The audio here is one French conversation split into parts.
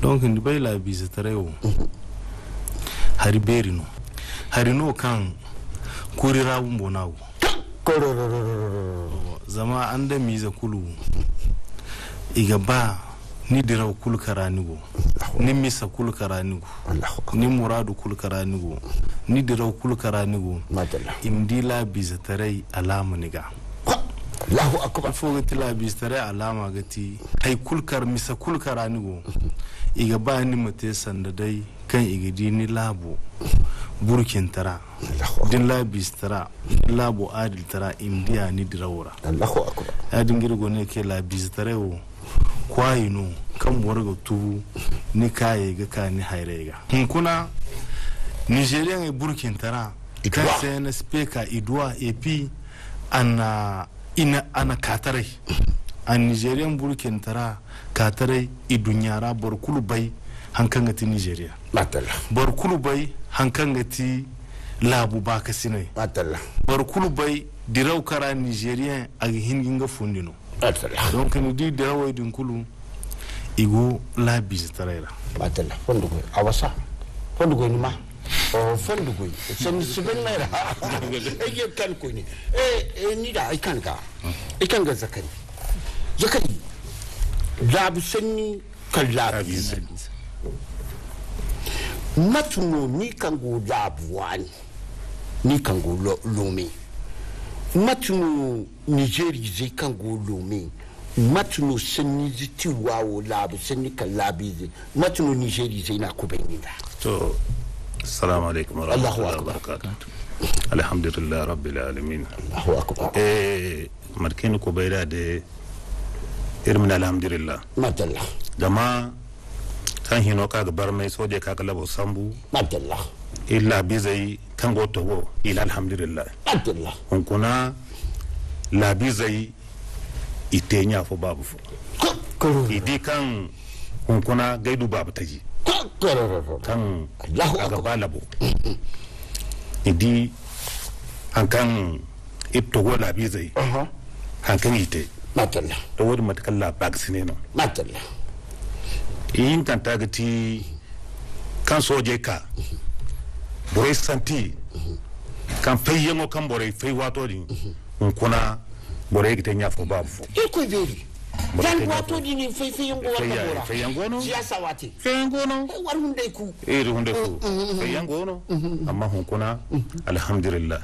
donc ndi bay la bizitare wo hari berino hari no kan kurira wumbonawo zama anda miza kulu iga ba ni diraw kul karanigo ni misa kul karanigo ni muradu kul karanigo ni diraw kul karanigo imdila bizatare alama niga Allahu akbar fogati la bizatare alama gati hay kul kar misa kul karanigo iga ba ni mate sanda dai kan igidi ni labo burkin tara din labis tara labo adil tara imdiya ni dirawra Allahu akbar ya dingir gone ke labis tara wo kwayino kan borgo tubu ni kaye ga ka ni hairega kuna Nigerian e burkin tara kan sai na speaker idwa ep ana katare an Nigerian burkin tara katare idunyara borkulu bai hankanga ti Nigeria matalla barkulu bai hankanga ti labu baka sinai matalla barkulu bai diraw kara Nigerian agi hinginga fundino matalla donc ni di diraw din kulu igo la bizitaraira matalla fondugo awasa fondugo ni ma o fondugo sen siben mera ege kan ko ni ni da ikan ga zakari labu senni kallabi matuno ni kango labuani ni kango lomi matuno Nigeri zai kango lomi matuno sanni ziti wawo labu sanni kallabi zai matuno Nigeri zai na kubeni da to assalamu alaikum warahmatullahi wabarakatuh alhamdulillah rabbil alamin Allahu akbar markin ko bayda de irmin alhamdulillah madalla dama kan hino kaga bar mai soje kaga labo sambu madalla illa bizai kan go togo ila alhamdulillah madalla on kuna la bizai itenya fo babu fo idi kan on kuna gaidu babu taji kan kaga balabo idi an kan iptogo la bizai han kan ite madalla to wodi matakalla vaccine no madalla in kan tagati kan soje ka bore santi kan fayyango kan bore fay wato din kuna bore gite nya fo babu fo ko beri dan wato din fayyango wata bora fayyango no siyasa wati fayyango no war hunde ku hunde ku fayyango no amma kuna alhamdulillah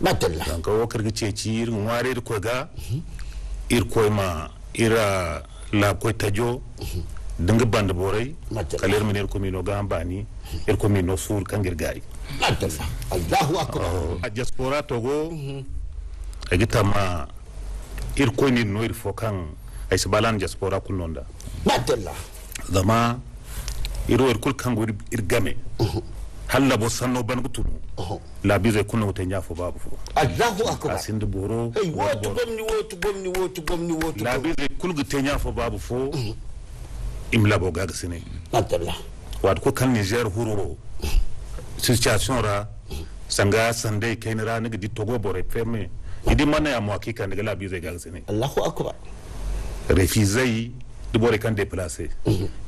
madalla dan ko karga ceci irin ware ko ga ko ma ira la ko tajo dinga band boray kaler miner ko mino gambani ko mino sur kangir gay madalla Allahu akbar a diaspora togo agita ma ko ni no fo kan ay sabalan diaspora kunonda madalla dama kul kan go game halla bo sanno ban gutu la bize kunno te nyafo babu fo Allahu akbar asindu boro wotu gomni la bize kul gute nyafo babu fo imla bo gaga sine madalla wad ko kan Niger huro situation ra sanga sande kenra ne di togo bore ferme idi mana ya mwakika ne la bize gaga sine Allahu akbar refusei de bore kan déplacer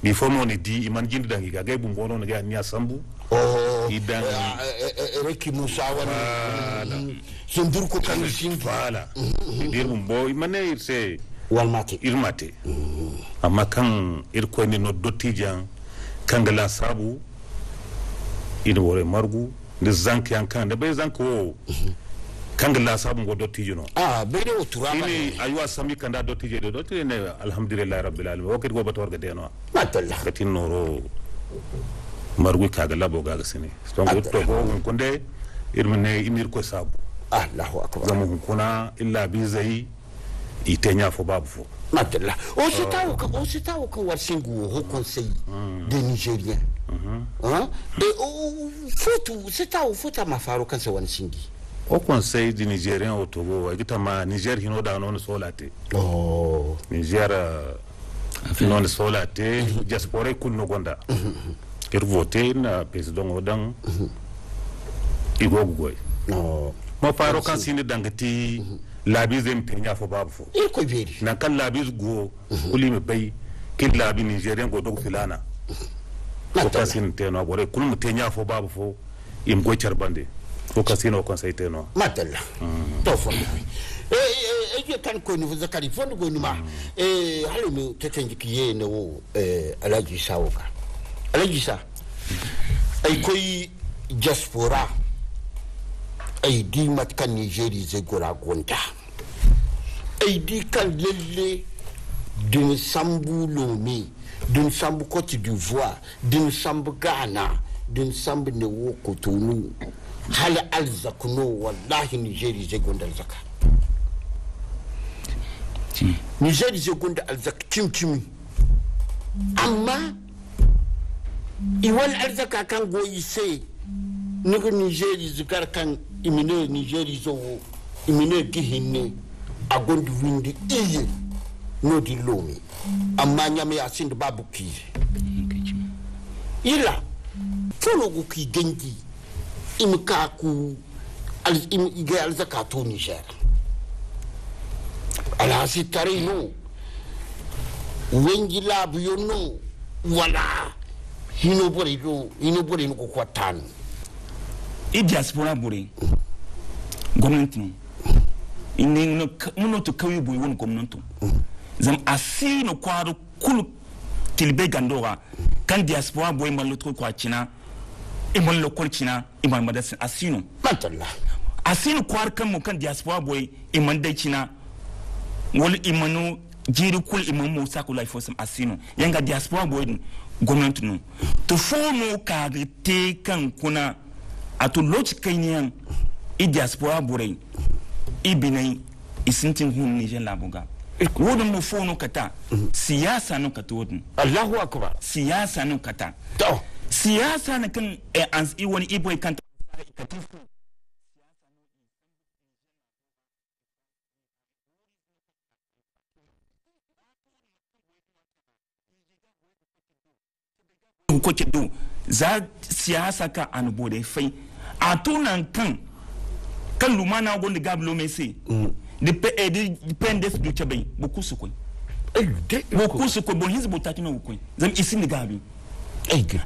mi fomo ni di iman jindi dangi ga gay bu ngono ne ga nya sambu idan reki musa wani sundur ko kan shin fala dir bu bo imane irse walmate irmate amma kan irko ni no dotijan kan gala sabu ina wore margu de zanki an kan de be zanko kan gala sabu go dotijino bere o turama ini aywa sami kan da dotije de dotije ne alhamdulillah rabbil alamin o go bator ga deno madalla katin noro margu kaga labo gaga sini donc to go kunde irmine imir ko sabu Allahu akbar zamu kuna illa bi zai itenya fo babu fo madalla o se tawo ka warsingu ho conseil des Nigériens se tawo fota mafaro kan se wani singi au conseil des Nigériens au Togo agita ma Niger hino da non solate Niger non solate diaspora kunno gonda voté na président odan igogoy mo faro kan sini dangati labiz em penya fo babu fo ko beri na kan labiz go uli me bay kin labi Nigerian go dogo filana ko kasin teno bore kulum tenya fo babu fo im go charbande ko kasino conseil teno matalla to fo je kan ko ni zakari fo go ni ma halu mi tetenji kiye ne wo alaji sawka alaji sa ay koy diaspora ay di mat kan Nigeria ze gora gonta ay di kan lele d'une sambu Lomé d'une sambu Côte d'Ivoire d'une sambu Ghana d'une sambu ne wo Cotonou hala alzakuno wallahi Nigeria ze gonda alzaka Nigeria ze gonda alzaka tim amma iwan alzaka kan goyi sai nugu Nigeria zikar kan imine Nigeria zo imine gihinne a gondi windi iye no di Lomé amma nyame asin babu ki ila fono go ki gengi imka ku im ige alzakato Niger ala si tarino wengi labu yo no wala hino bore no ko kwatan i diaspora bore government no inin no to kawi boy won government zam asino kwaro kulu tilbe gandora kan diaspora boy man lotko kwa china e man lokol china e man madas asino matalla asino kwar kan mo kan diaspora boy e man dai china wol imanu jiri kul imam musa ko life fosam asino yanga diaspora boy government no to fono ka te kan kuna ato lochikainian i diaspora boy i binai isintin hun Niger labuga wodun mu fono kata siyasa no kata wodun Allahu akbar siyasa no kata to siyasa na kan ans i woni iboy kan katifu ko ke do za siyasa ka an bode fai a tunan kan lumana gonde gablo mesi depende du chabay beaucoup su ko beaucoup su ko bon hizbo tatino ko zam isin gabi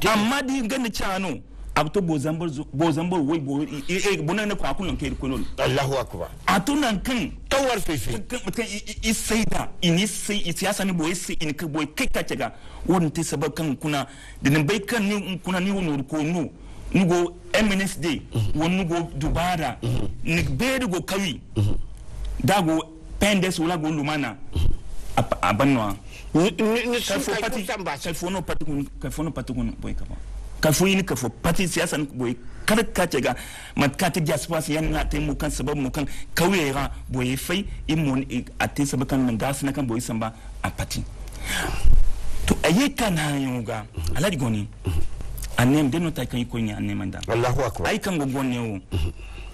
amma di ganna chano abto bozambor way bonan ko akulon ke ko non Allahu akbar atunan kan tawar fefe kan isaida ini sai siyasa ni boy sai in ka boy kai ka taga won te sabakan kuna dinin bai kan ni kuna ni wono ko no nugo MNSD won nugo dubara ni bedu go kawi dago pendes wala go lumana abanwa ni fo pati kalfono pati kun boy ka kalfo yini ka fo pati siyasa ni boy kada ka tega mat ka te diaspora yan na te mu kan sabab mu kan kawera boy fai imon ate sabakan nan gas na kan boy samba a pati to ayeka na yoga aladi goni anem deno ta kan ikonya anemanda Allahu akbar ay kan gonne o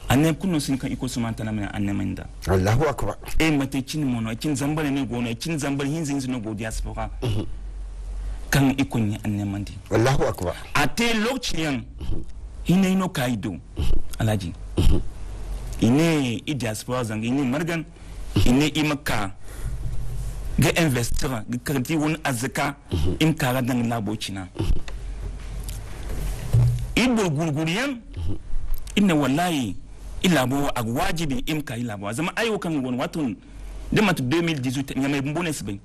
anem kunno sin kan iko sumanta na mena anemanda Allahu akbar mate chin mono chin zambare ne gono chin zambare hinzin no go diaspora kan ikonya anemandi Allahu akbar ate lokchiyan hine no kaido alaji ine i diaspora zanga ine margan ine imaka ga investor ga karti won azaka in kara dan labocina ibo gurguriyan inna wallahi illa bo agwajibi imka illa bo zama ayo kan won watun de mat 2018 nyame mbone sibin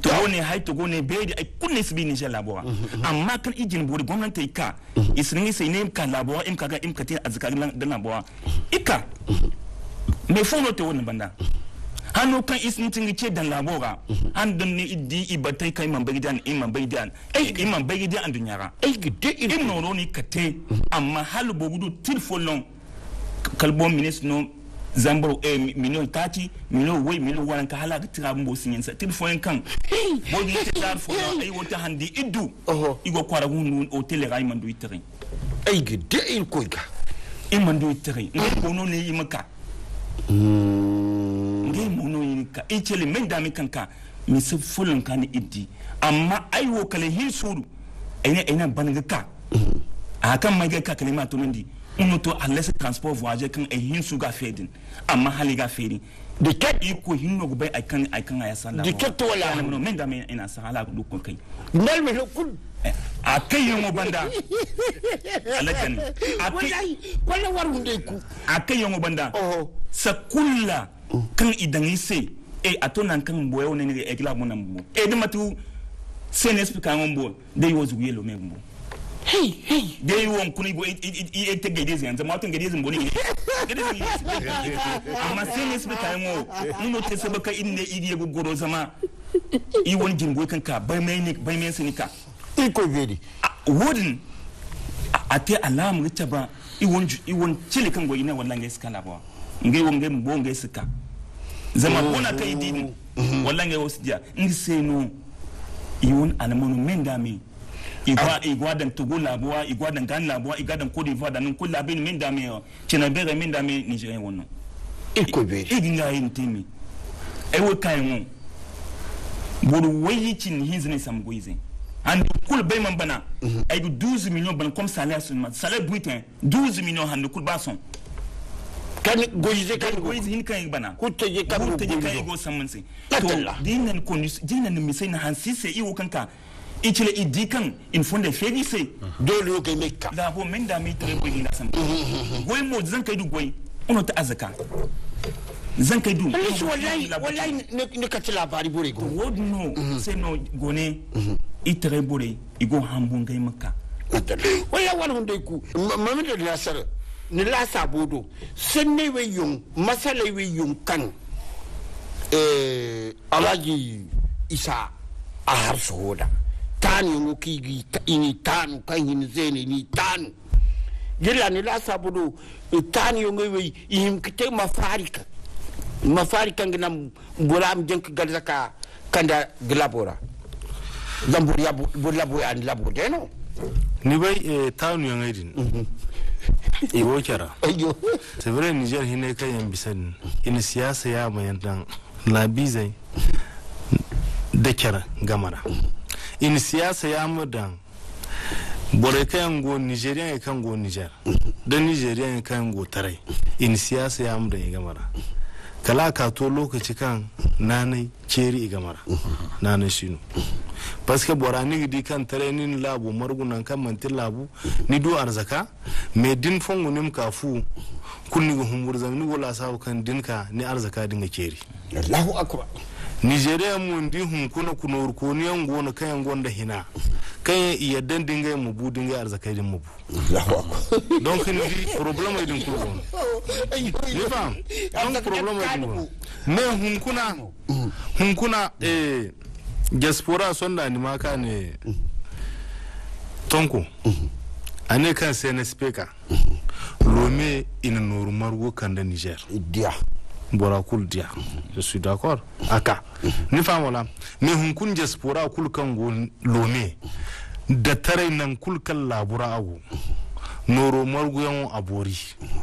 to woni hay to gone beedi ay kunne sibi ni labo amma kan ijin bori gwamnati ka isringi sai ne ka labo imka ga imka tin azka dan labo ika me fono to woni banda hanu kan isnitin ce dan labo ga han dan ne iddi ibatai kai man bagdan imman bagdan ay imman bagdan dunyara ay gide imno roni kate amma hal bogudu tilfolon kalbon ministre no zambro million 30 million way million wan ka hala tira mbo sinyen sa telefone kan bodi te dar fo ay wota handi iddu igo kwara gunu o tele ray mandu itere ay gide il koyka imandu itere ngo no ne yimaka ngi mono yinka e chele menda mi kanka mi se fulun kan iddi amma ay wo kale hin suru ayna banga ka akan mage ka kalima to ndi unoto alese transport voyage kan hin suga fedin amma haliga fedi de ket iko hinno go bay ay kan ay sala de ket wala no menda me ina sala du ko kai ndal me kul akai yongo banda alagani wala warunde ku akai yongo banda sakulla kan idan ise atonan kan boyo ne ne egla mo nambo de matu CNSP kan mbo de yozu yelo membo hey de won kuni bo te gedezi anza ma tun gedezi mbo ni gedezi amma CNSP kan mo nuno te sabaka inne igi go goro zama I won jingo kan ka bai men sinika iko vedi wodin ate alam richa ba I won chile kan go ina wallan ga skala ba ngai won ngai mbo ngai sika zama bona kai din wallan ga wosdia ndi seno I won anamonu mendami igwa dan Togo labuwa igwa dan Ghana labuwa igwa dan Cote d'Ivoire dan kullu abin mendami chena bere mendami Nigeria wono iko vedi iginga intimi ewe kai mo bodu wayi cin hinzine samgoize and kul bay man bana ay 12 millions ban comme salaire seulement salaire brutin 12 millions han kul bason kan goize hin kan bana kutje kan go samansi to dinan kondis dinan mi sai na han sise iwo kanka ichile idikan in fonde fedise dole yo mekka da bo men da mi tre boy ina sam goy mo zan kai du goy ono ta azaka zan kai du wallahi ne ka ci labari bore go wod no sai no gone itere bore igo hambun gai makka wallahi wala hunde ku mamadu nasar ni la sabodo sanne we yung masala we yung kan alaji isa a har soda tani ngo kigi ini tanu kan hin zeni ni tanu gilla ni la sabodo tani ngo we yim kite mafarika ngina buram jenk galzaka kanda glabora zambur ya burlabo an labo deno ni bai tanu yang aidin iwo kera ayo sevre Niger hine kan yan bisan in siyasa ya mayan dan labizai da kera gamara in siyasa ya mudan bore kan go Nigeria kan go Niger da Nigeria kan go tarai in siyasa ya mudan gamara kala ka to lokaci kan nanai keri gamara nanai shinu parce que borani di kan training labu margunan kan mantin labu ni do arzaka me din fongu nim kafu kunni go humbur zamni wala sawu kan dinka ni arzaka dinga keri Allahu akbar Nigeria mun di hun kuna kunor koniyan gona kayan gonda hina kan yaddan dinga mu bu dinga arzaka din mu bu Allahu akbar donc ni problème din ko gon ni fam donc problème din me hun kuna diaspora sonda ni maka ne tonko ane kan CNSP ka lome ina noru margo kan da Niger dia bora kul dia je suis d'accord aka ni famola me hunkun diaspora kul kan go lome da tare nan kul kan labura awu noro margo yan abori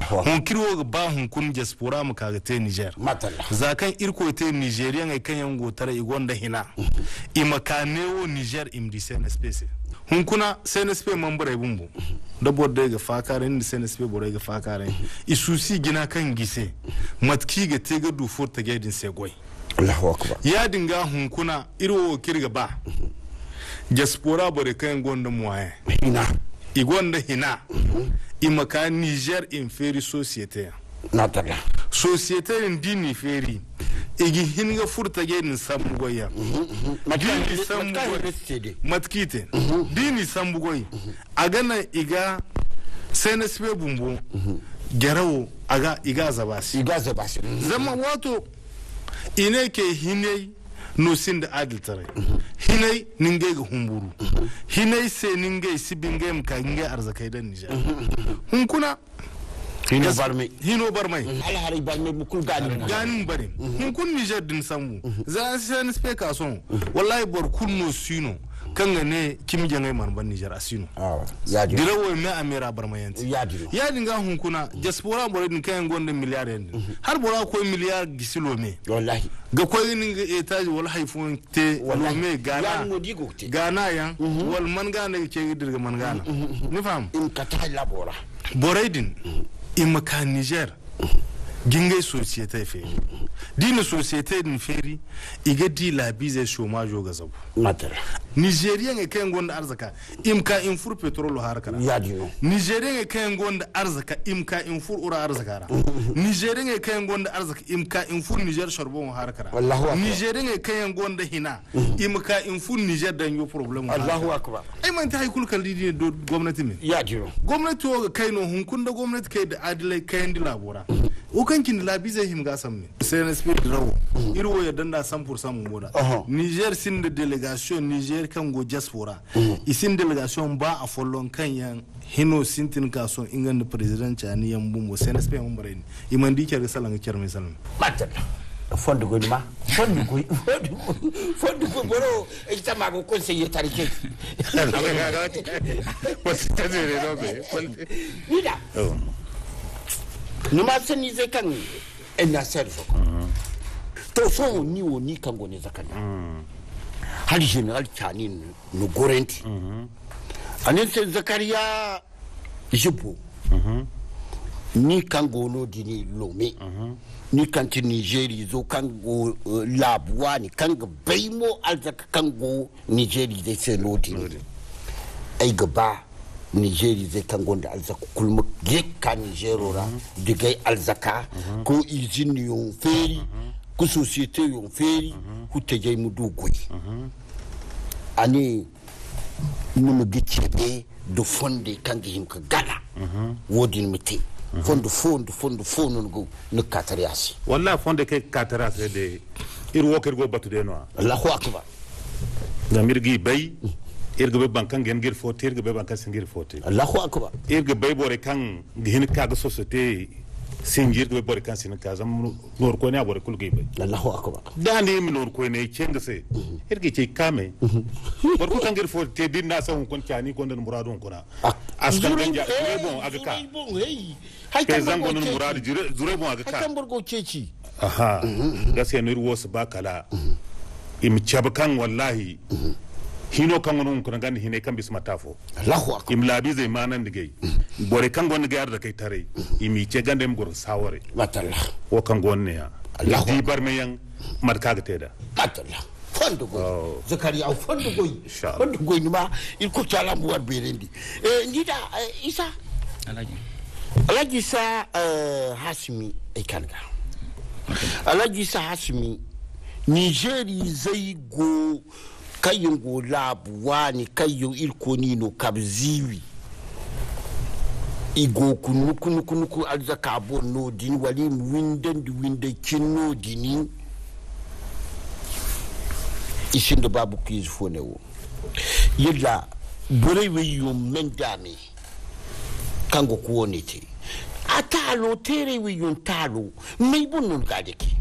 hun kirwo ba hunkun diaspora mu kaga te Niger matala zakan irko te Nigerian ai kan yango tare igonda hina imakaneo Niger imdi CNSP hunkuna CNSP mambure bumbu da bodde ga fakaren CNSP bore ga fakaren isusi gina kan gise matki ga tega du forta gaidin segoi Allahu akbar ya dinga hunkuna irwo kirga ba diaspora bore kan gonda muaye hina igonda hina imaka Niger inferi societe natala societe ndini feri igi hinga furta gaidin samgoya matkite dini sambugoy agana iga CNSP bumbu garawo aga iga zabasi zama wato ine ke hinai no sinda adiltare hinai ninge ga humburu hinai se ninge sibinge mka nge arzakai dan Niger hunkuna hino barmai alhari barmai bukul ganin bare hunkun Niger din samu za CNSP ka son wallahi bor kunno sino kanga ne kim jangai man ban Niger asino ya dira dirawo me amira barmayanti ya dinga hunkuna diaspora bor din kayan gonda miliyar har bora ko miliyar gisilo me wallahi ga ko ninga etaji wal haifun te me gana yan wal man gana ke dirga man gana ni fam in ka ta labora boraidin imaka Niger gingai société fe dina société din feri iga di la bize chômage ga zabu matala Nigerian e kayan gonda arzaka imka infur petrol harkara ya dino Nigerian e kayan gonda arzaka imka infur ura arzakara Nigerian e kayan gonda arzaka imka infur Niger charbon harkara Nigerian e kayan gonda hina imka infur Niger dan yo problem Allahu akbar ai man ta haikul kalidi do gwamnati me ya dino gwamnati o kai no hunkun da gwamnati kai da adilai kayan di labora o kankin labi zai him gasam ne sai na speed rawo irwo ya danda 100% mun goda Niger sin da delegation Niger kan go diaspora isin delegation ba a follon kan yan hino sintin kaso ingan da president chani yan bumbo sai na speed mun bare ni iman di kyar salan kyar mai salan matala fondo go ma fondo go boro ita ma go conseiller tarike What's that? No be. Nida. Numa sani zai kan ina servo. To so ni woni kan go ne zakana. Har general Chani no gorenti. Anen se Zakaria Jibo. Ni kan go no dini Lome. Ni kan ti Nigeri zo kan go labuwa ni kan ga baimo alzaka kan go Nigeri zai se lodi. Ai gaba Nigeri zai kan gonda alzaka kulma gekka Nigerora digai alzaka ko izini yon feri ko société yon feri ku tejay mu dugui ani numu gicebe do fonde kan gihim ka gana wodin mite fondo go ne katariasi Wallahi fonde ke katariasi de irwo go batu de no Allahu akbar da mirgi bay irga be bankan gen gir fote irga be bankan singir fote Allahu akbar irga bay bore kan gihin ka ga société singir be bore kan sin ka zam nor ko ne abore kulgi bay Allahu akbar dani mi nor ko ne cenga se irga ce kame bor ko kan gir fote din na sa kon tiani kon den muradun kuna askan ganja bon aga ka hay kan zango non murad zure bon aga ka kan borgo ceci aha gaskiya ne ruwo su bakala im chabakan wallahi hino kan wonon ko ngani hine kan bisma tafo Allahu akbar im labi zai manan dige bore kan gon ga da kai tare imi ce gande m gor sawore matalla wo kan gon ne ya Allahu di bar me yang mat kaga teda matalla fondo go Zakari au fondo go ni ma il ko tala mu war berendi ndida Isa Alhaji Isa Hasimi Ekanga Alhaji Isa Hasimi Nigeri zai go kayin go labuwa ni kayo ilkoni no kabziwi igo kunu alzaka bo no din wali winde kinno dini isin da babu kiz fone wo yilla bore we yo mendami kango ko wonete atalo tere we yo talo mai bunun gadeke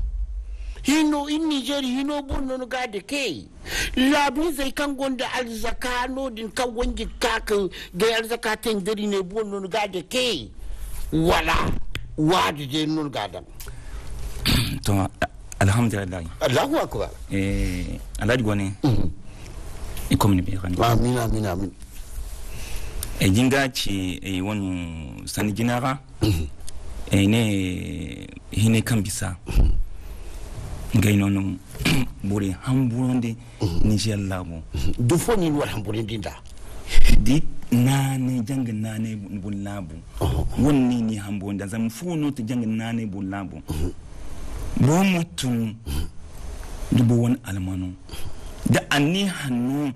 hino in Nigeri hino bunun gadeke labi zai kan gonda alzaka no din kan wangi kakan ga alzaka ten dari ne bunun gadeke wala wadi de nun gadan to alhamdulillah Allahu akbar alhaji gone e komni be kan amin e jinga ci e wonu sani jinara e ne hine kan bisa ngai nono buri hamburonde Niger labo du foni wal hamburonde da di nane jang nane bul labo wonni ni hambonda zam funo to jang nane bul labo bo mutum dubu won almano da anni hannu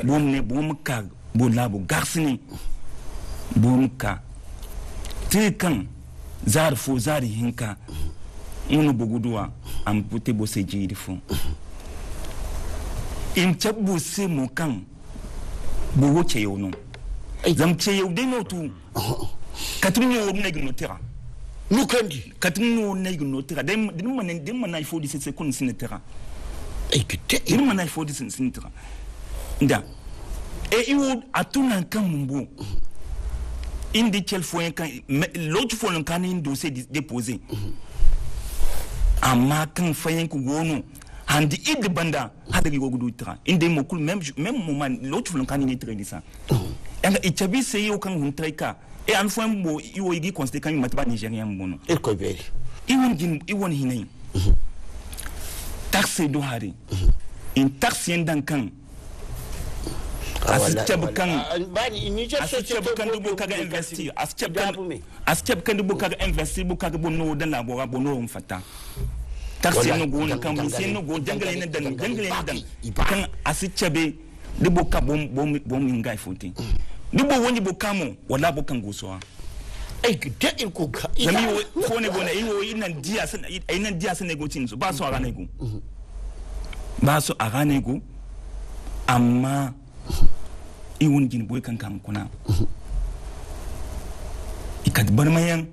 bom ne bom ka bul labo garsini bom ka tekan zarfo zari hinka unu buguduwa am pute bo se jiri fo in chabu se mo kan bo woche yo no zam che yo de no tu katun yo ne gno tera nu kandi katun yo ne gno tera dem man na fo di se kun sin tera ay kite dem man na fo di sin tera nda e iwo atuna kan mbo indi chel fo kan l'autre fo le kan in dossier déposé amma kan fayen ku gono handi id banda hada go gudu tra inde mo kul même moment l'autre flan kan ni train ça yanga itabi se yo kan hun traika e an fo mbo iwo igi considérer kan matba nigérien mbono e ko beri iwon hinai taxe do hari in taxe dan kan asceb kan dubo kaga investir asceb kan dubo kaga investir bu kaga bonno dan labora bonno fata taxe no go kan mi sen no go jangale ne dan kan ascebe dubo ka bom ngai fonti dubo woni bo kamo wala bo kan go so ai da in ko ka zami ko ne gona iwo inan dia san ne go tin so ba so ara ne go amma iwon gin boy kan kuna ikat barmayan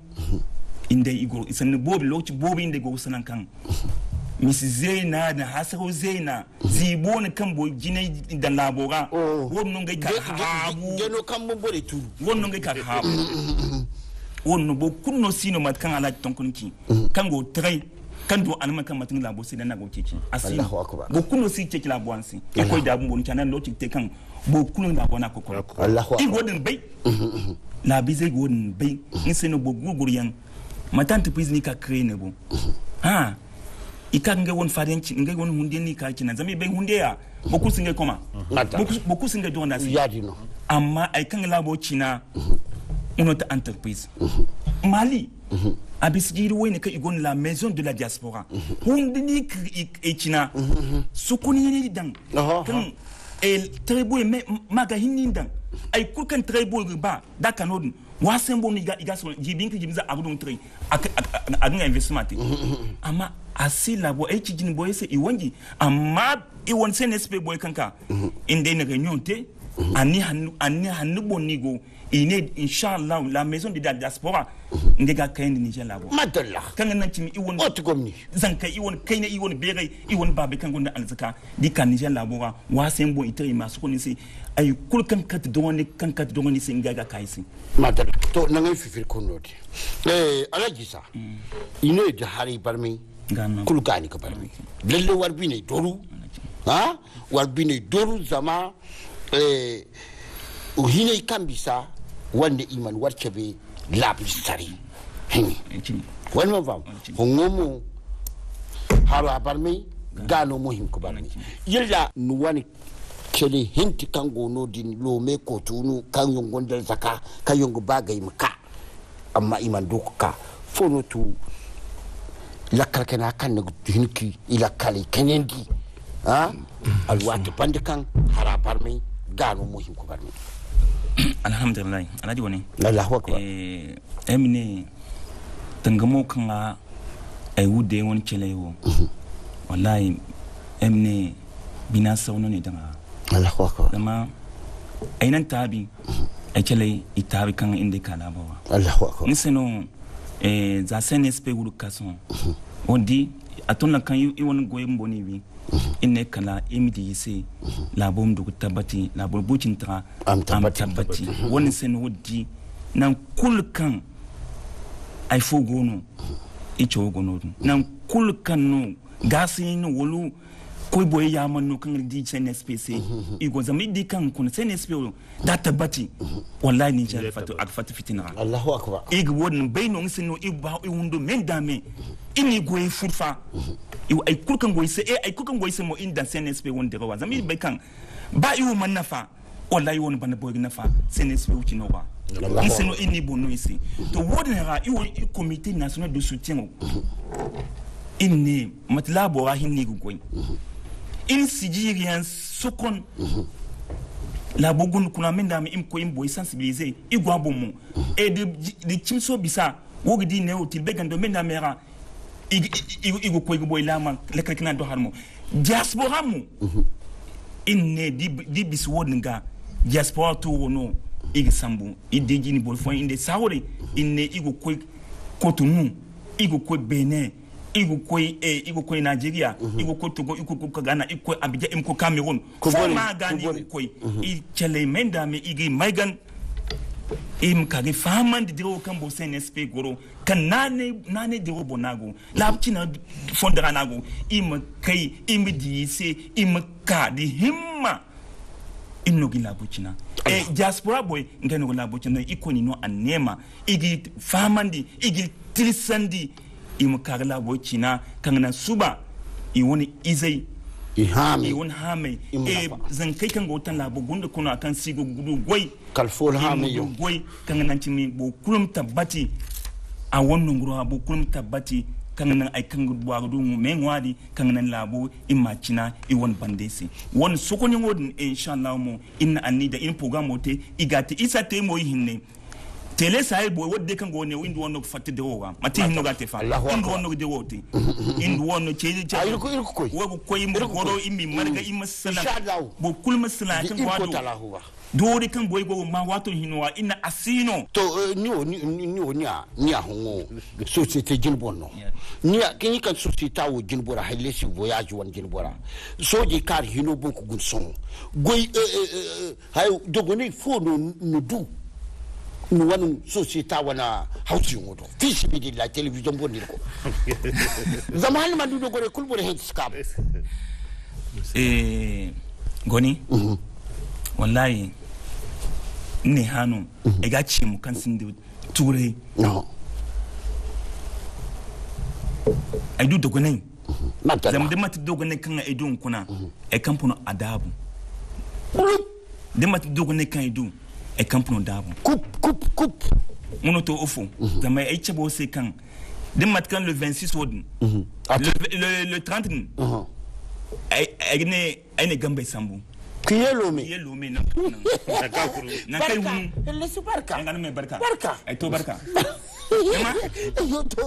inda igor isan bobi lokaci bobi inda go sanan kan Miss Zaina na hasaro Zaina zibona kan boy jinai da labora wonnon ga ka habu geno kan mun bore tu wonnon ga ka habu wonno bo kunno sino mat kan ala tonkunki kan go trai kan do alman kan matin labo sai dan na go kiki asiri bo kunno si kiki labo ansi e koy da bon canan lokaci te kan bo kunno da bona ko Allahu akbar igodin bai la bi zai godin bai in sai no bo gurguryan matante pizni ka kree ne bo ha ikan ga won fadenci ngai won hunde ni ka kina zami bai hunde ya bo kusinga koma bo kusinga do na si yadino amma ai kan labo china une autre entreprise Mali abisgiri woni ka igon la maison de la diaspora hunde ni e china sukuni ni dan kan el trebo maga hinindan ay kulkan trebo ba da kanodun wasen bon iga so jibin ki jimza agudun tre agun investment amma asila bo ay kijin boy se iwangi amma iwon CNSP boy kanka inde na réunion te ani hannu bonigo ine inshallah la maison de la diaspora ndega kayen Niger labo madalla kan nan timi iwon otugomni zanka iwon kayne iwon bere iwon babe kan gonda alzaka di kan Niger labo wa sembo itari masu koni sai ay kul kan kat doni sai ngaga kaisi madalla to nan fifir konodi alaji sa ine da hari barmi kul gani ka barmi lalle warbi ne doru ha warbi ne doru zama uhine kambisa wanda iman warce be labistari wani mafam hungumu haru abarmi gano muhim ku barmi yilla nuwani kele hinti kango no din lome ko tunu kan yongon dal zaka kan yongo bagay maka amma iman dokuka fono tu lakkal kana kan no hinki ila kali kenendi ha alwatu bandikan hara barmi gano muhim ku barmi alhamdulillah alhaji wani Allahu akbar emine tangamo kan ay wude won chelewo wallahi emne bina sauno ne dama Allahu akbar dama ainan tabi ay chele itabi kan inde kala bawa Allahu akbar niseno za CNSP wulu kason ondi atonna kan yi won goye mboni bi inne kala imidi yise labom du tabati labol bucin tra am tabati woni sen wodi nan kulkan ay fogono e chogono nan kulkan no gasi no wolu koy boy yaman no kan di CNSP igo zami di kan kun CNSP da tabati wallahi ni jare fatu ak fatu fitina Allahu akbar ig wodin bayno sen no iba wundo mendame ini goy furfa ay kulkan goyse ay kulkan goyse mo inda CNSP won de rawa zami be kan ba iwo manafa wallahi won bana boy nafa CNSP wuci no ba iseno ini bono isi to wodin ra iwo comité national de soutien inni matlabo wa hinni goy in sijirian sokon la bogun kuna menda mi imko imbo sensibiliser igwa bomo et de chimso bisa wogdi ne otil begando menda mera igu ko igbo ilama lekrikna do harmo diaspora mu inne di bis wodnga diaspora to wono igi sambu idegi ni bolfo inde sawre inne igu ko kotunu igu ko Benin igu koy Nigeria igu ko Togo igu ko Ghana igu ko Abidjan igu ko Cameroon fo ma gani igu koy i chele menda me igi maigan im kage faman de diro kan bo CNSP goro kan nane diro bonago labchina fondara nago im kai im diise im ka di himma inno gila buchina diaspora boy ngeno la buchina ikoni no anema igi famandi igi tilisandi im karla bo china kan na suba i woni izai ihame i won hame e zan kai kan gotan labo gunda kuna kan sigo gudu goy kalfol hame yo goy kan nan timi bo kulum tabbati a wannan gura bo kulum tabbati kan nan ay kan gudu wadu me ngwadi kan nan labo imma china i won bandesi won sokoni wodin inshallah mo inna anida in program mote igati isa te mo hinne tele sai boy wodde kan go ne windu wonno fatte de wowa mati hinno gate fa indu wonno de wote indu wonno cheji ayir ko koy wo ko yimbo goro immi marga imma sala bo kul masala kan wado dori kan boy go ma wato hinwa inna asino to ni hongo société jinbonno ni kini kan société wo jinbora hayle si voyage won jinbora soji kar hino bon ko gun son goy hay dogone fo no du nous avons société wana hausi ngodo fils bi la télévision bondir ko zaman ma du ko kul bore het skab goni wallahi ne hanu e ga ci mu kan sin de ture no ay du dogonai zam de mat dogonai kan ay du kuna e kampuno adabu de mat dogonai kan ay du e kampuno dabu coupe mono to ofo zama ay chebo se kan de mat kan le 26 wodin le 30 ay ne gambe sambu kiyelo me na kakuru na kai wun le su barka ngana me barka ay to barka ema yo to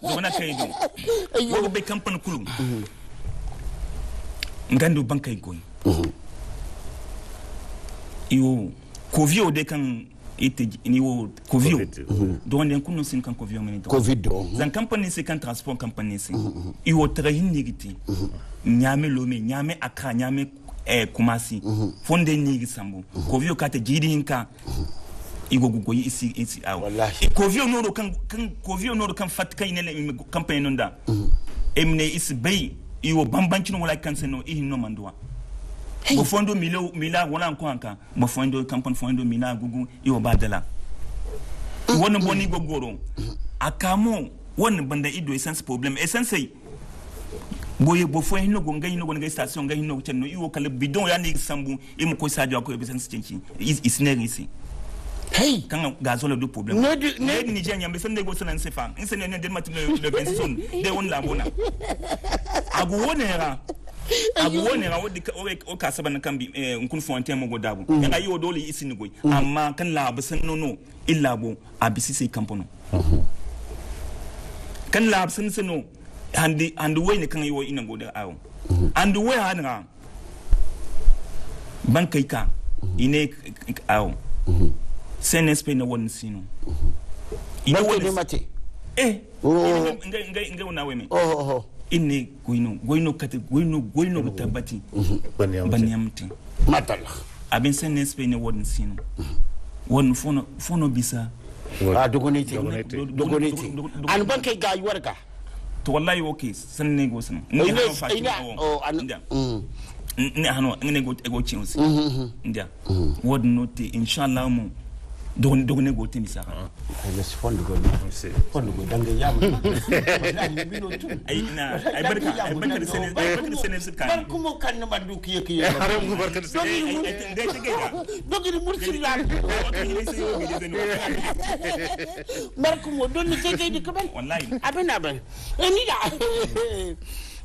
dona kai do wo be kampan kulu ngandu bankay goy yo kovio de kan ite ni wo kovio don den kunno sin kan kovio men covid zan company se kan transport company se yo trahin nigiti nyame lome nyame aka nyame kumasi fonde nigi sambu kovio kate jidi hinka igo gugo isi aw kovio no kan kovio no kan fatka inele company nonda emne isi bay iwo bambancino wala kan seno no mandwa bo fondo mila wala ko anka bo fondo company fondo mila gugu iwo badala wona boni gogoro akamo wona banda ido essence problem essence boye bo fo hinno gonga hinno gonga station ga hinno chenno iwo kala bidon ya ni sambu im ko sadio ko essence chenchi isneri isi hey kan gazole do problem ne ni jenya mbe sande go sanan sefa insene ne de mat le benson de won la bona agu wonera wodi o ka saban kan bi kun fonte mo godabu nga yo dole isini goy amma kan la basan no illa bo abisi sai kampono kan la basan seno and way ne kan yo ina goda awo and way hana bankai ka ine awo CNSP na won sino ina woni mate nga una wemi inni goyno kati goyno tabati banyamti matala abin CNSP ne won sino won fono bisa dogoniti an bankai ga warga to wallahi okay sanne go san ni hano fa ni hano ngene go chinsi ndia wod note inshallah mo dogon go tini saka le fondo go danga yam ay barka de sene kan bar kumo kan ma du kiye haram ko barka de dogi mursi la bar kumo don ni tege di kaban wallahi aben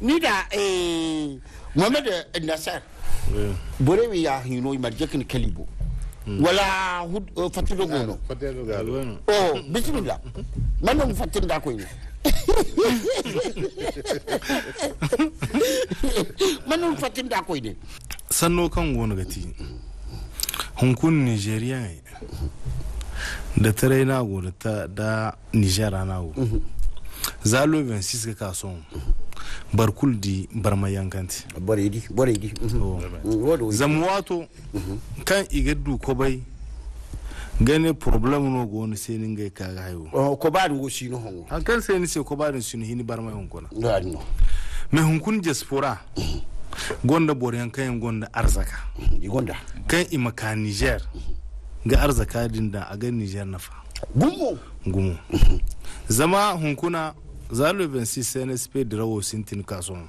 ni da Mohamed Nasser bore wi ya hino ma jekin kalibo wala fatido gono bismillah manon fatinda ko ni manon fatinda ko ni sanno kan gono gati hunkun Nigeria da tare na go da Nigeria na go zalo 26 ka son barkul di barmayankanti boredi zamwato kan igadu ko bai gane problem no go ne sai ninga ka ga hayo ko ba ngo sino hongo an kan sai ni sai ko ba sino hini barmayan kona no me hunkun diaspora gonda boryan kan gonda arzaka gonda kan imaka Niger ga arzaka din da a ga Niger nafa gumo zama hunkuna za le 26 CNSP drawo sintin kason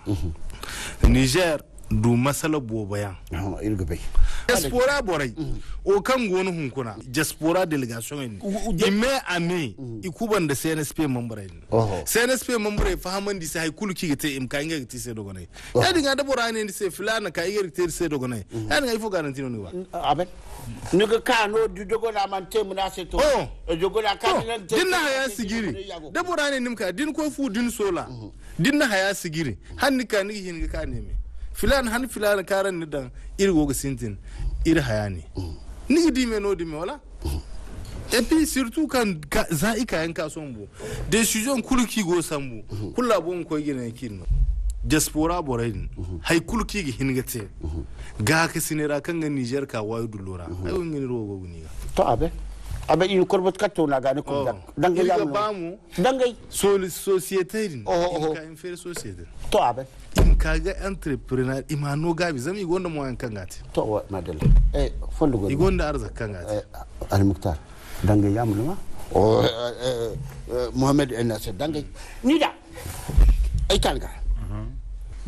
Niger du masala bo bayan irgabe diaspora borai o kan gonu hunkuna diaspora delegation ni imme ame ikuban da CNSP member ni CNSP member fahaman di sai kulki gite imka inga gite sai dogonai ya dinga da borane ni sai filana ka inga gite sai dogonai ya dinga ifo garanti no ba aben nuga kano du dogona man temu na se to dogona kan nan dinna haya sigiri da borane nimka din ko fu din sola dinna haya sigiri hanni ka ni hin ka neme filan han filan karan ni dan irgo ga sintin ir hayani ni di me no di me wala et puis surtout quand zaika yan kason bu decision kulki go sambu kullu bon ko gina kin diaspora borain hay kulki gi hingate ga ka sinira kan ga Niger ka wayu dulora ay ngini rogo ni to abe in korbot katto na ga ni ko dangay yamu dangay société din ka in faire société to abe in kaga entrepreneur imano gabi zami gonda mo kan gati to madalla fondo go igonda arza kan gati al muktar dangay yamu ma Mohamed El Nasser dangay ni da ay kanga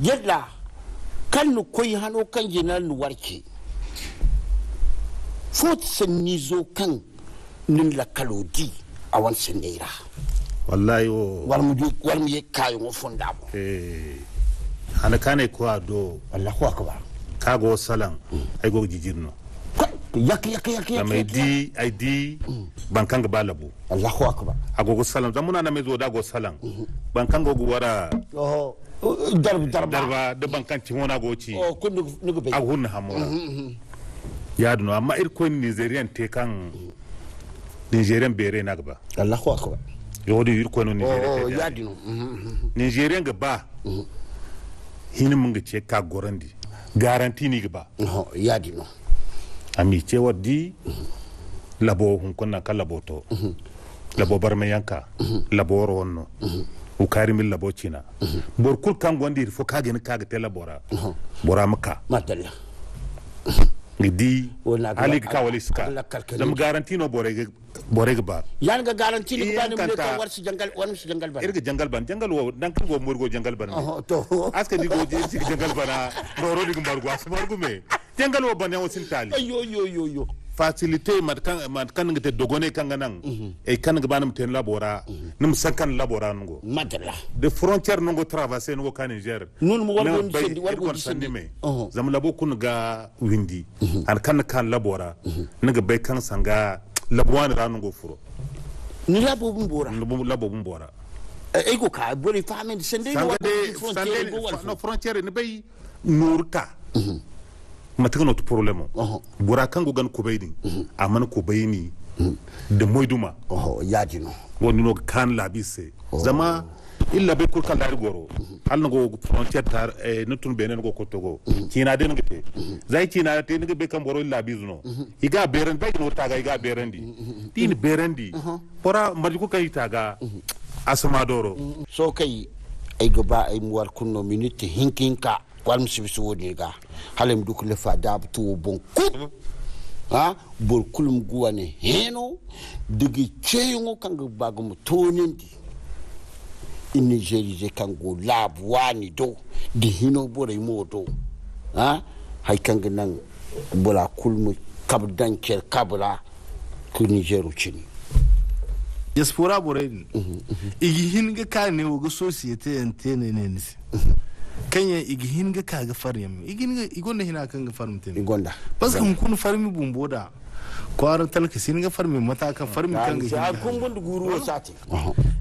yadda kan nu koyi hano kan jinan nu warke fot sanni zo kan nin la kalodi a wan senera wallahi o war mu ye kayo mo fonda bo ana kane ko ado Allahu akbar kago salam ay go jijirno yak mai di ay di bankanga balabo Allahu akbar agogo salam zamuna na mezo da go salam bankanga go wara darba da bankan ci wona go ci kun nugo be agun hamura ya duno amma irko Nigerian te kan Nigerian bere nagba Allahu akbar yodi irko no Nigerian ya dino Nigerian ga ba hinin mun ga ce ka gorandi garanti ni ga ba ya dino ami ce wadi labo hun kunna kala boto labo barme yanka labo ronno u karimil labo china bor kul kan gondi fo kage ni kage te labora bora maka madalla ngidi ali ka waliska dam garanti no bore ga ba yan ga garanti ni ba ni mu ka warsi jangal ba irga jangal wo dan kan go murgo jangal ban to aska di go je jangal bana roro di gumbar gwas margu me jangal wo ban yawo sin tali yo facilité mat kan ngate dogone kan nan e kan ga banam ten labora num sakan labora ngo madalla de frontière ngo traverser ngo kan Niger nun mu wargo sendi me zam labo kun ga windi an kan labora nga bay kan sanga labwan ran ngo furo ni labo bumbora e go ka bori famen sendi no frontière ni bay nurka matakan wata problemo bura kan gugan kubaini amana kubaini da moiduma ya dino wani no kan labise zama illa be kurkan dari goro hal go frontier tar nutun benen go kotogo kina den ngete zai kina te ngi be kan boro labizu no iga beren bay no taga iga berendi tin berendi pora marjuko kai taga asma doro so kai ay gaba ay muwar kunno minute hinkinka kwalm sibisu woni ga halem duk le fa dabtu bon kut ha bor kulum guwane heno digi cheyo kanga bagum tonindi in Nigeria je kango labwani do di hino bore modo ha hay kanga nan bola kulmu kabdan ker kabla ku Nigeru chini diaspora bore igi hinga kane wo societe entene nenisi kanya igihin ga kaga faryam igonda hina kan ga farmtin igonda bas kan kun farmi bumboda kwaran talaka sin ga farmi mataka farmi kan ga ya kun gundu guru sati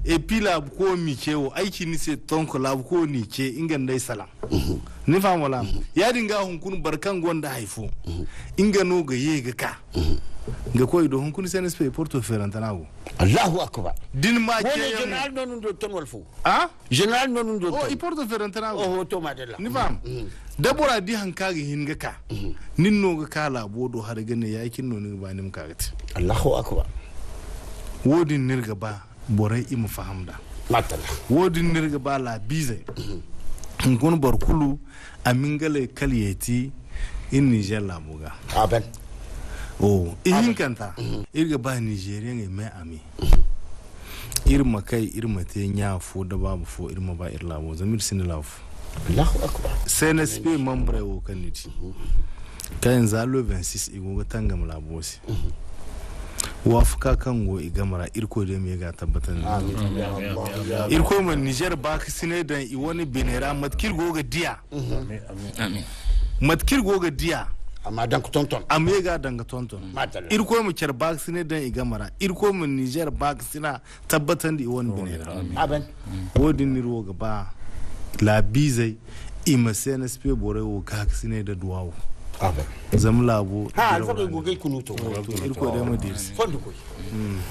e pila ko mi cewo aiki ni se tonko lab ko ni ce ingan dai salam ni famola ya dinga hun kun barkan gonda haifo inga no ga ye ga ka ga koy do hun kun CNSP porto ferantanago Allahu akbar din ma ke general non do ton walfo general non do i porto ferantanago to madalla ni fam dabora di hanka ga hinga ka ninno ga kala bodo har gane yakin no ni ba nim ka gati Allahu akbar wodin nirga ba borai imu fahamda matala wodin nirga ba la bize ngon barkulu amingale kaliyeti in Niger la buga aben ihin kanta irga ba Nigerian e me ami irma kai irma te nya fo da babu fo irma ba irla bo zamir sin lafu Allahu akbar CNSP membre wo kaniti kayan zalo 26 igo tanga mulabosi wafuka kango igamara irko de me ga tabbatan irko man Niger ba kisine da i woni benera matkir goga dia amin matkir goga dia amma dan tonton amega danga tonton irko mu cer ba kisine da igamara irko mu Niger ba kisina tabbatan da i woni benera aben wodin ni roga ba la bizai ima CNSP bore wo ga kisine da duwawo aben zam labo ha alfa ko gogay kunuto irko de mo dirsi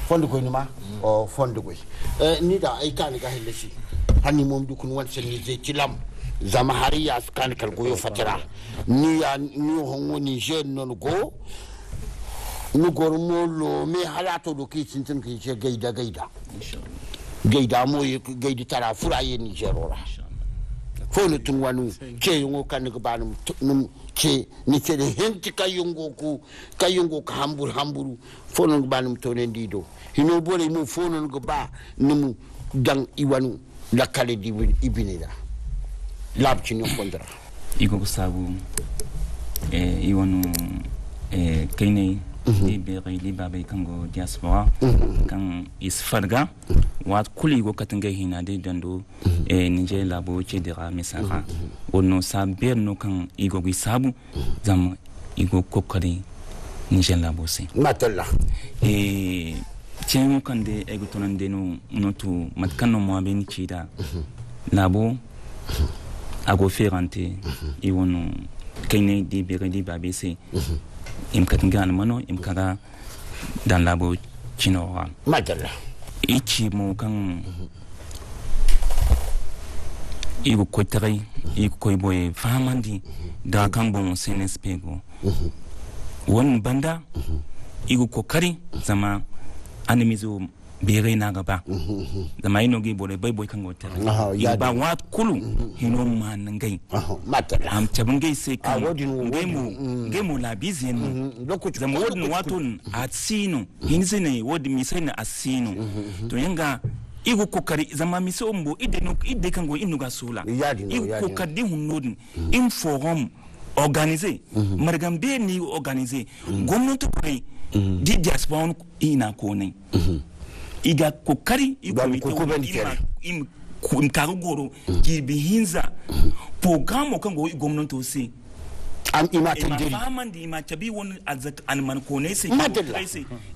fondu koy numa o fondu koy ni da ay kan ga helle shi hani mom du kun wan sen ni je tilam zama hariya kan kal goyo fatira ni ya ni hongo ni je non go ni gor mo lo me halato do ki tintin ki je gaida gaida mo gaidi tara furaye ni je rora fonu tun wanu ce yungo kan ga banum num ce ni ce de henti kayungo ku hamburu fonu ga banum to ne dido hino bole mu fonu ga ba num dan iwanu la kale di ibinida lab ci ni kondra igo sabu iwanu kayne li babe kango diaspora kan isfarga wat kuli go katanga hina de dando Niger labo che dira mesara ono saber no kan igo gisabu zam igo kokari Niger labo se matalla chengo kan de ego tonande no notu matkano mo ben chida labo ago ferante iwono kayne di babe se imkatanga mano imkaga dan labo chinoa matalla ichi mo kan igo koitrai igo koiboy famandi da kan bon CNSP go won banda igo kokari zama animizo bere na gaba zama ino gi bore boy kan go tare ba wa kulu hino man ngai matalla am chabungai sai kan ngemu la bizien zama wodin waton atsino hinzine wodi misaina asino to yanga igu kokari zama miso mbo ide kango inuga sola igu kokari hunodin in forum organisé margambe ni organisé gomnati ko di diaspora ina ko ne iga kokari igu im kagoro gibi hinza programme kango gomnati osi am ima tenderi famandi ima chabi won azak an man ko ne se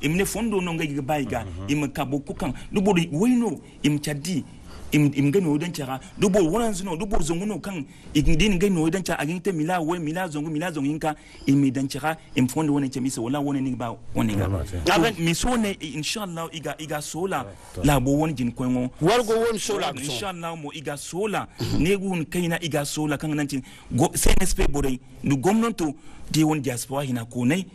imne fondo no ngai baiga im kabo kukan dubo wayno im chadi im gano dan chara dubo wonan zuno dubo zonguno kan igindin gano dan chara aginte mila zongu yinka im dan chara im fondo wonan chamisa wala wonan ni ba woniga aben mi sone inshallah iga sola la bo won jin ko wargo won sola inshallah mo iga sola negun kaina iga sola kan nan go CNSP boray du gomnanto di won diaspora hina ko nay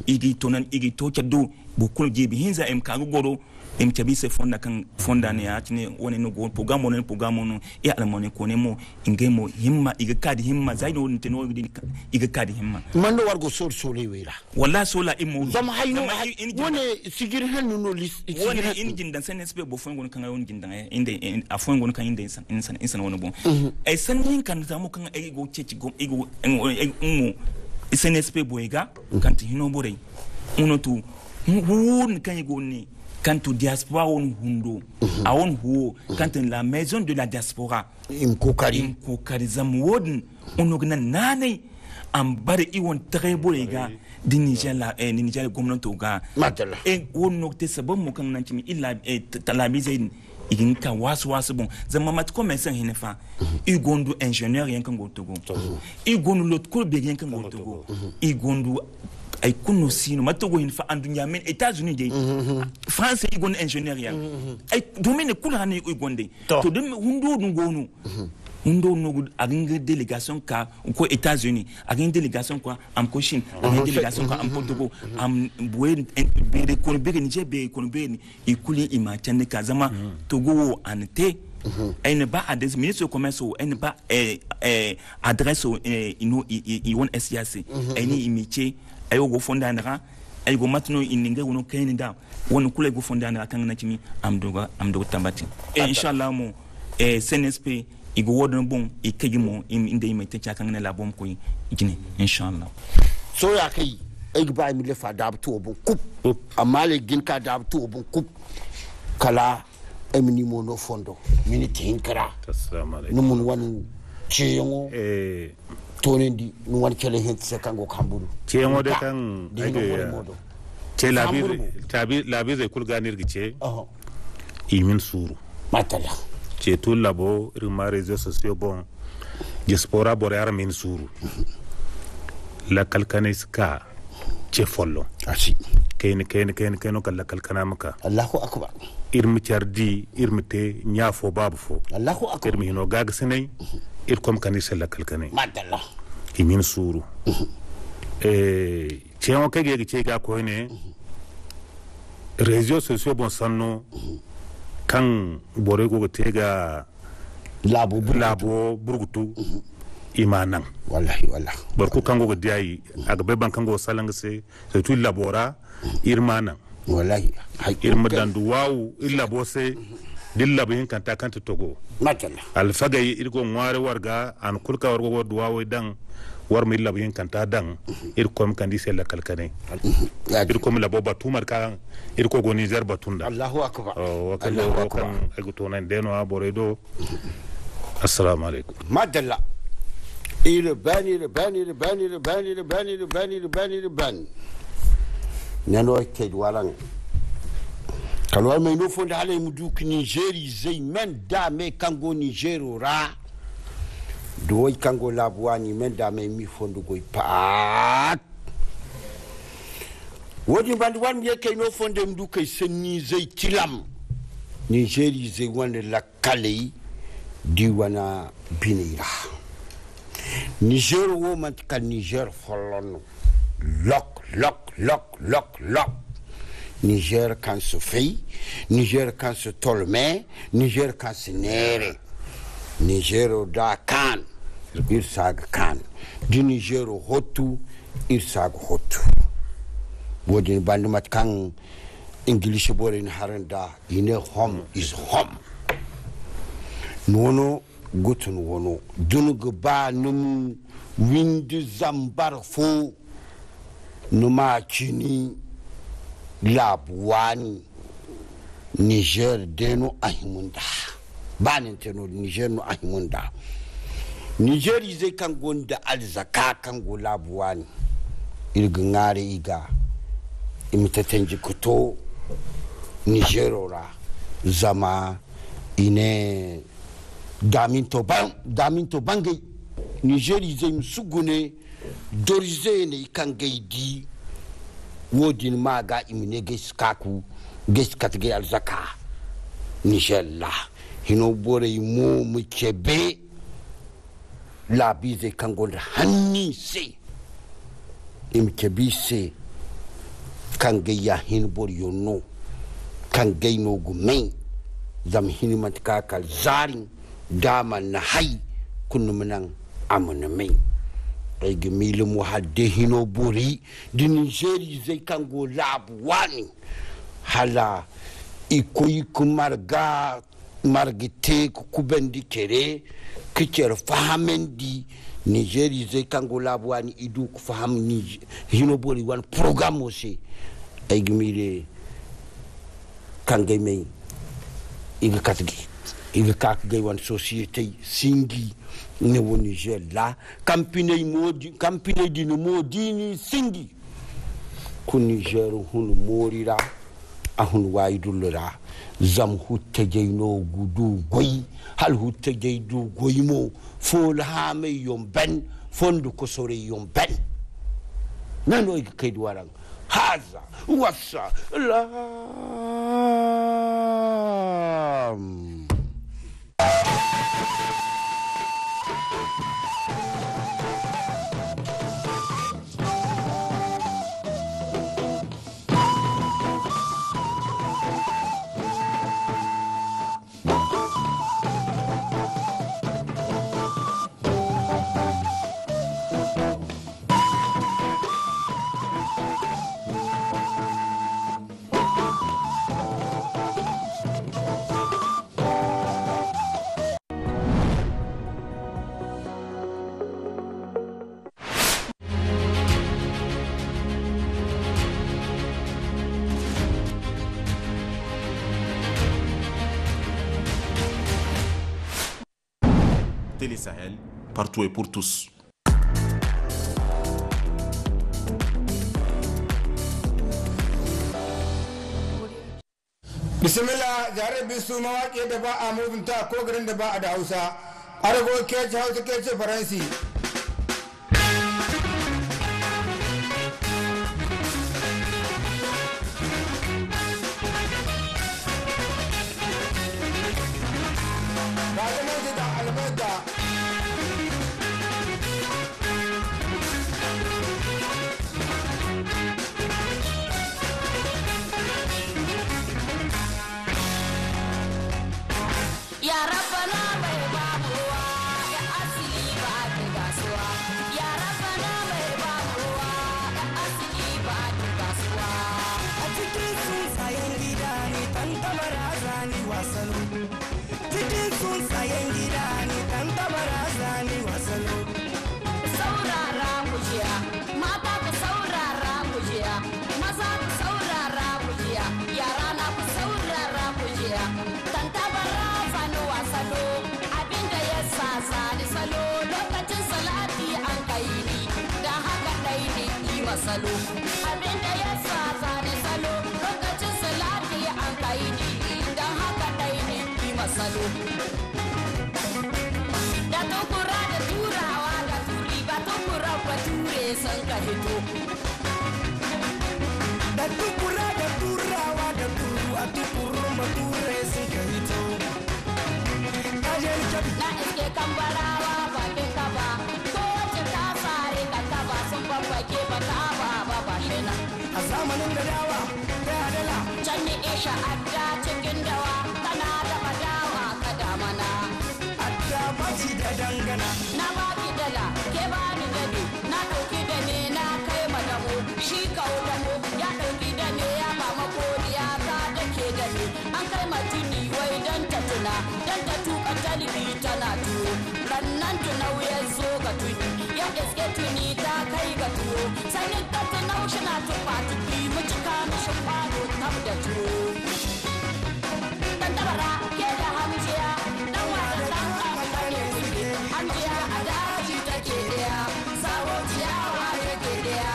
igi tonan igi to caddo bo kul jibi hinza em ka goro em chabi se fonda ne atine woni no go programme no e almone ko ne mo ingemo himma iga kadi himma zaido won teno iga kadi himma mando wargo sole wera walla sola immo zama hayno woni sigir hanno no woni injin dan CNSP bo fongon kan won jindan inde a fongon kan inde insan woni bon e sanin kan zamu kan e go ceci go ego mo CNSP boyga kanti hino borey unotu won kan go ni kantu diaspora on hundo a on huo kanti la maison de la diaspora im kokari zam wodin onogna nanay am bare iwon très boyga di Niger gomnanto ga matala e wonno te sabon mo kan nanci illa talabize igin ka wasu bon zama mat commerçant hinefa igondu ingénieur yankan go togo igondu lot ko be yankan go togo igondu ay kunu sino matogo hinfa andunya men États-Unis de France igondu ingénieur yan ay domaine kula ne igonde to dem hundo ngonu hundo no agin délégation ka ko États-Unis agin délégation ko am ko Chine agin délégation ko am Togo am boye be ko be Niger be ko be ikuli ima chande ka zama Togo ante elle ne pas adresse ministre du commerce elle ne pas adresse ino iwon SIAC elle ni métier ayo go fondandra ay go matno ininga wono kayni da wono kula go fonda na kan na kimi am dogo tambati inshallah mo CNSP igo wodon bon ikegimo inde yima techa kan na labom ko jini inshallah so ya kai ba mi le fa da to bon kup amma le gin ka da to bon kup kala emini mono fondo minute hinkara assalamu alaikum numun wani ciyengo tonendi nu wani kele hen se kango kamburu ciyengo de kan ce labi zai kulga nirgice imin suru matala ce tout labo irma réseaux sociaux bon diaspora borear min suru la kalkane ska ce follo asi kayni kala kalkana maka Allahu akbar irmi cardi irmi te nyafo babu fo Allahu akbar irmi hino gaga senay irkom kanisa la kalkane matala imin suru cewa kage ce ga ko ne réseaux sociaux bon sanno kan bore go tega labo burgutu imanan wallahi barku kan go diayi aga be ban kan go salanga se tu labora irmanan wallahi irmadan duwawu illa bose dilla be kan ta kan togo matala alfagay irgo ngware warga an kulka wargo duwawu dan war mi labo yin kanta dan irkom kan dise la kalkane irkom labo batumar kan irko go Niger batunda Allahu akbar Allahu akbar aguto nan deno aboredo assalamu alaikum madalla ile bani nano ke walan kalwa mai no fonda hale mu duk Nigeri zai men da me kango Nigero ra do kango labuani men da me mi fondo go pat wodi bandi wan ye ke no fonde mu duk senni zai tilam Nigeri zai wanda la kale diwana binira Niger wo man kan Niger follono lock Niger kan se fait Niger kan se tolme Niger kan se nere Niger da kan il sag kan di Niger hotu il sag hotu wodi bandumat kan English borin haranda ine home is home nono gutun wono dunugo ba num windu zambar fo numa chini labuani Niger deno ahimunda banin teno Niger no ahimunda Niger zai kan gonda alzaka kan go labuani irgangare iga imitatenji kuto Nigerora zama ine daminto bangai Nigeri zai musugune dorize ne kan gaidi wodin maga imine geskaku geskatge alzaka Nigella hino bore mo mukebe la bize kan gonda hanni se imkebi se kan gaya hin bor yono kan gaino gumai zam hinimat kakal zarin dama na hai kunumunan amuna mai ai gemilu mu hadde hino buri di Nigeri zai kan go labuwani hala ikoyi kumarga margite kubendi kere kicer fahamendi Nigeri zai kan go labuwani idu ku faham ni hino buri wan program ose ai gemile kan gai mai iga katgi iga kak gai wan société singi ne wo Niger la campine di no modini singi ku Niger hunu morira ahun waidulura zam hutte jeyno gudu goyi hal hutte jeydu goyi mo fol ha me yomben fondu ko sore yomben nano iga kaydu waran haza wasa la Télé Sahel, partout et pour tous. Bismillah, jare bisu mawaƙi da ba a mutunta ko garin da ba a da Hausa. Arago ke ci Hausa ke ci Faransi. Ba da mai da albarka. Ya Rabbana mai babuwa ya asili ba ta gasuwa. Ya Rabbana mai babuwa ya asili ba ta gasuwa. A cikin tsuntsayen gida ne tantamara zani wasalo. Cikin tsuntsayen gida ne tantamara zani wasalo. Saurara kujiya, mata ku saurara kujiya, maza ku saurara kujiya, yara na ku saurara kujiya. Tantabara salo wasalo, abinda ya sa sani salo, lokacin salati an kai ni, da haka dai ne yi masalo. Abinda ya sa sani salo, lokacin salati an kai ni, da haka dai ne yi masalo. Da tukura da turawa da turi ba tukura ba ture san ka hito. Da tukura da turawa da turu a tukurun bature sun ka hito. Kajen kyabi. Na iske kambarawa bakin kaba, kowace ta sare ka kaba sun babbake ba ta ba shena. A zamanin da dawa ta adala. Can ni isha adda cikin dawa, tana da dawa ka damana. Adda baci da dangana. Na baki dala, ke bani dade, na ɗauki da ne na kai madamo, shi kawo damo, ya ɗauki da ne ya ba makoriya ta da ke da ne, an kai matuni wai don ta tuna, don ta tuka talibi tana tuwo, rannan tunau ya zo ga tuni, ya iske tuni ta kai ga tuwo, sanin ta tunau shi na tufa tuki, mu cika mishi kwano tab da tuwo. Dan tabara ke da hamjiya, dan wasa dan kakane kuke, hamjiya a daji take daya, sawo ciyawa take daya,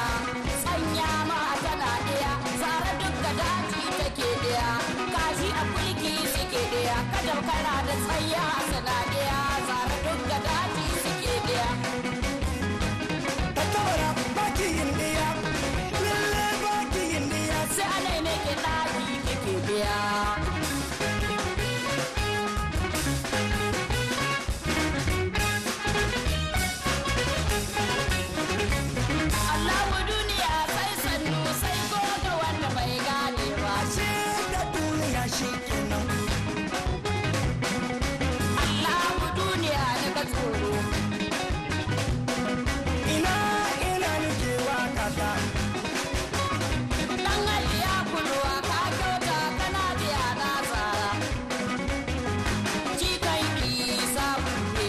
tsanya ma tana daya, zara duka daji take daya, kaji a kulki suke daya, kadau kana da tsanya sana daya, zara duka daji suke daya. Tattabara baki yin diya. Lalle baki yin diya. Sai anai ne ke daji kike biya. Allahu duniya sai sannu sai goga wanda bai gane ba. Ce da duniya shi kenan. Allahu duniya ne ka tsoro. Ina nake waka ta. Dan Ali ya kulwa ka kyauta kana biya na tsara. Cikai isa buɗe.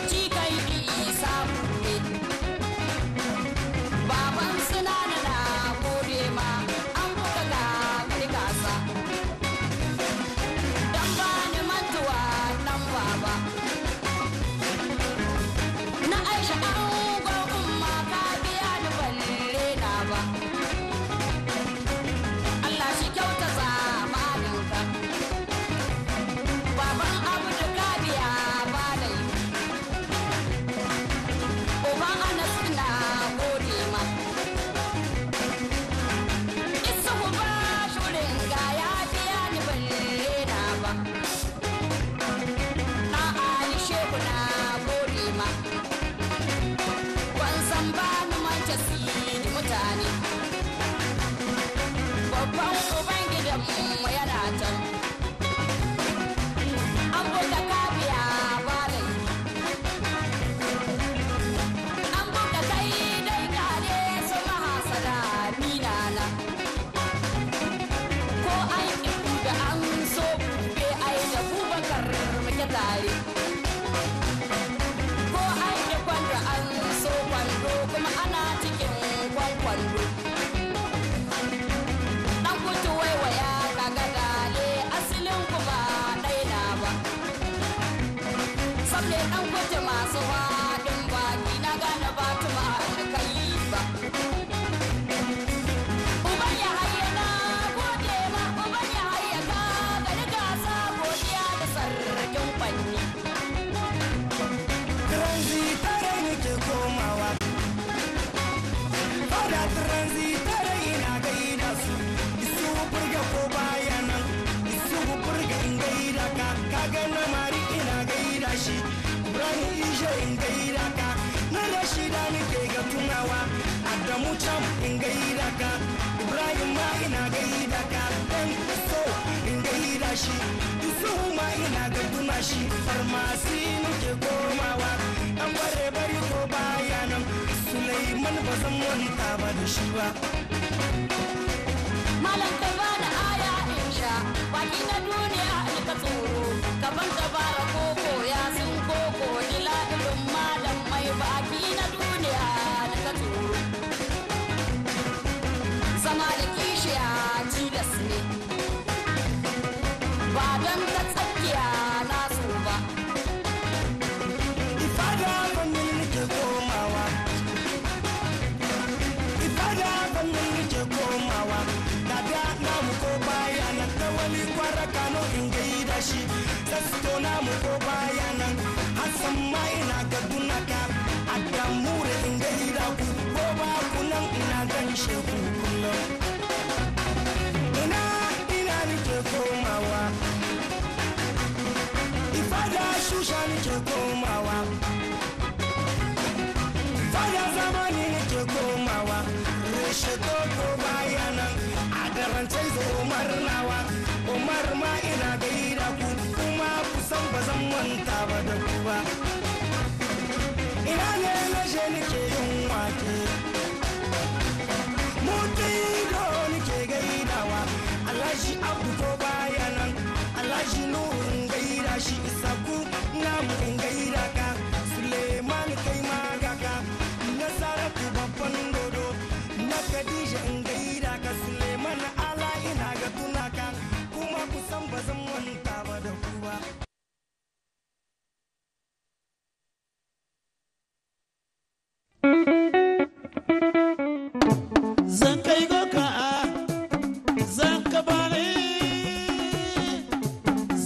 Cikai isa buɗe. Baban suna na gode ma an buga ga gasa. Dan ba ni mantuwa nan baba. Na Aisha an umma ka biya ni balle na ba. Allah shi kyauta zamaninka. Baban abu da ka biya ba da yi. Uban Anas na gode ma. Isa ku ba shurin ga ya biya ni balle na ba. Na Ali Shehu na gode ma. Wanzan ba ni manta sidi mutane. Babban uban gidanmu yana can. An buga kabiya ba da yi. An buga kai dai kare su mahasada minana. Ko an iku da an so be ai da Bubakar muke tare. Ko an yi kwando an so kwando kuma ana cikin kwando. Dan kutu wai sam ne dan kwace masu faɗin baki na gane ba tuma alkai ba uban ya hayya na gode ma uban ya hayya ka gari gasa godiya da sarkin fanni transitare nake komawa fada transitare ina gaida su isu burga ko bayanan isu burga in gaida ka kaga na mari ina gaida shi Ibrahim Ishe in gaida ka na Rashida nake ga tunawa Adamu Cham in gaida ka Ibrahim ma ina gaida ka dan so in gaida shi isu ma ina ga tuna shi farmasi nake komawa an bare bari ko bayanan Sulaiman ba zan wanta ba da shi ba malam kai ba da aya in sha baki na duniya in ka tsoro gaban dabara koko ya sun koko dila ilin malam mai baki na duniya da ka tsoro zama da kishiya tilas ne ba don ta tsakiya na so ba ifada fannin nake komawa ifada fannin nake komawa daga namu ko bayanan tawali kwara kano in gaida shi sasto namu ko bayanan hassan ma ina ga dunaka adamu da in gaida ku ko ba ku nan ina gaishe ku kullum ina nake komawa ifada shusha nake komawa fada zamani nake komawa reshe ko bayanan adarantai zo umar nawa umar ma ina gaida ku kuma kusan ba zan manta ba da ku ba ina ne na je nake yin wake mutido nake gaidawa alhaji abu ko bayanan alhaji nurun gaida shi isaku namu in gaida ka suleiman kai magaka nasaratu babban dodo na kadija in gaida ka suleiman ala ina ga tunaka kuma kusan ba zan manta ba da ku ba zan kai goka zan ka bane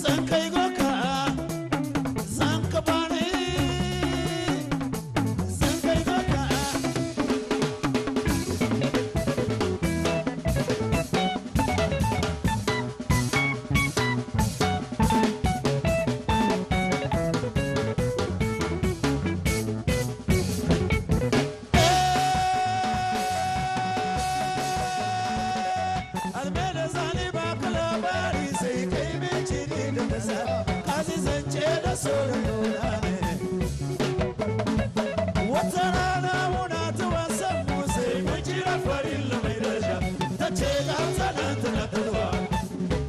zan kai goka zan ka bane zan kai goka almeda zani ba ka labari sai kai mai ciri da kasa kazi zance da sauran nuna ne wata rana muna ta wasan mu sai mun jira farin mai daraja ta ce ga tsanan tana tarwa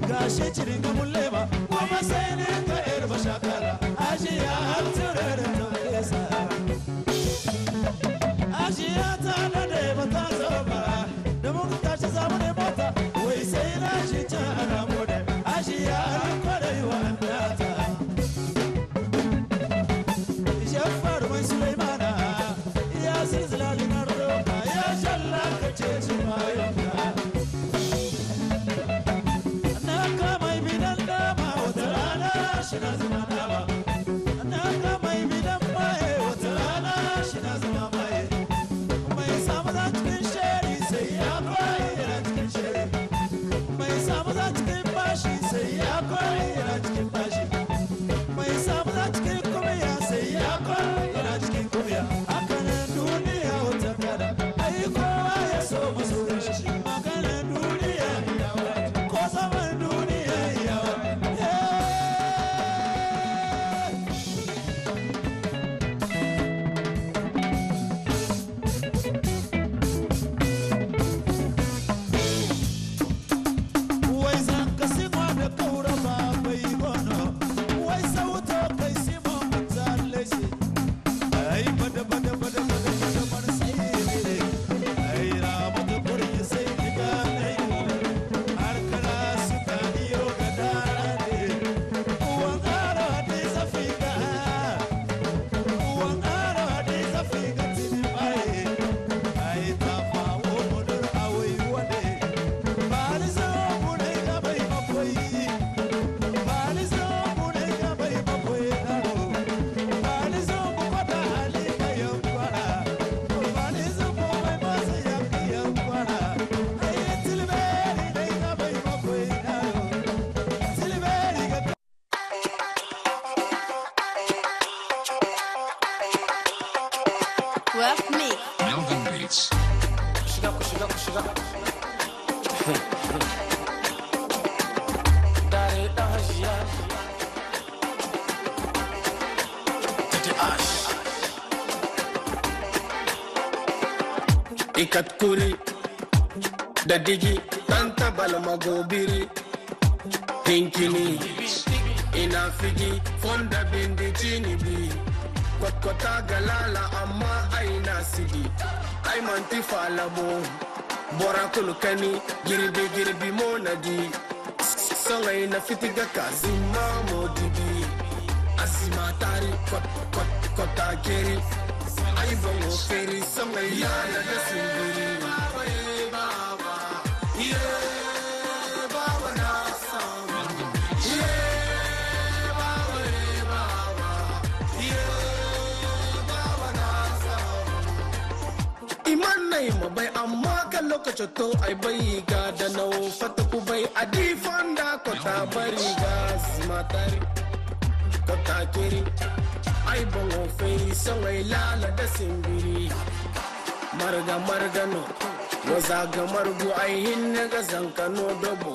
gashi cirin ga mulle ba kuma sai ne ka yar bashakara ajiya har tura da ta nesa ajiya ta da ba ta zama da mun tashi zamu ne mota wai sai na shi ta ana moda ajiya har kwarai wa annata jafar mai sulaimana ya silsila linar roka ya shalla ka ce su mayonka na kama bina katkuri da digi tanta balma gobiri hinkini ina figi fonda bindi chini bi kwakwata galala amma aina sidi ai manti falabo bora kulkani girbi monadi sangai na fitiga kazima modibi asima tari kota keri ai bongo feri sangai ya da simbiri baba yeah baba na sama yeah baba yeah baba na sama iman nai mabai amma kan lokacin to ai bai ga da nau fata ku bai adifan da kota bari ga simatari kota kiri ai bongo fei sangai lala da simbiri marga no waza ga margu ai hinna ga zankano dobo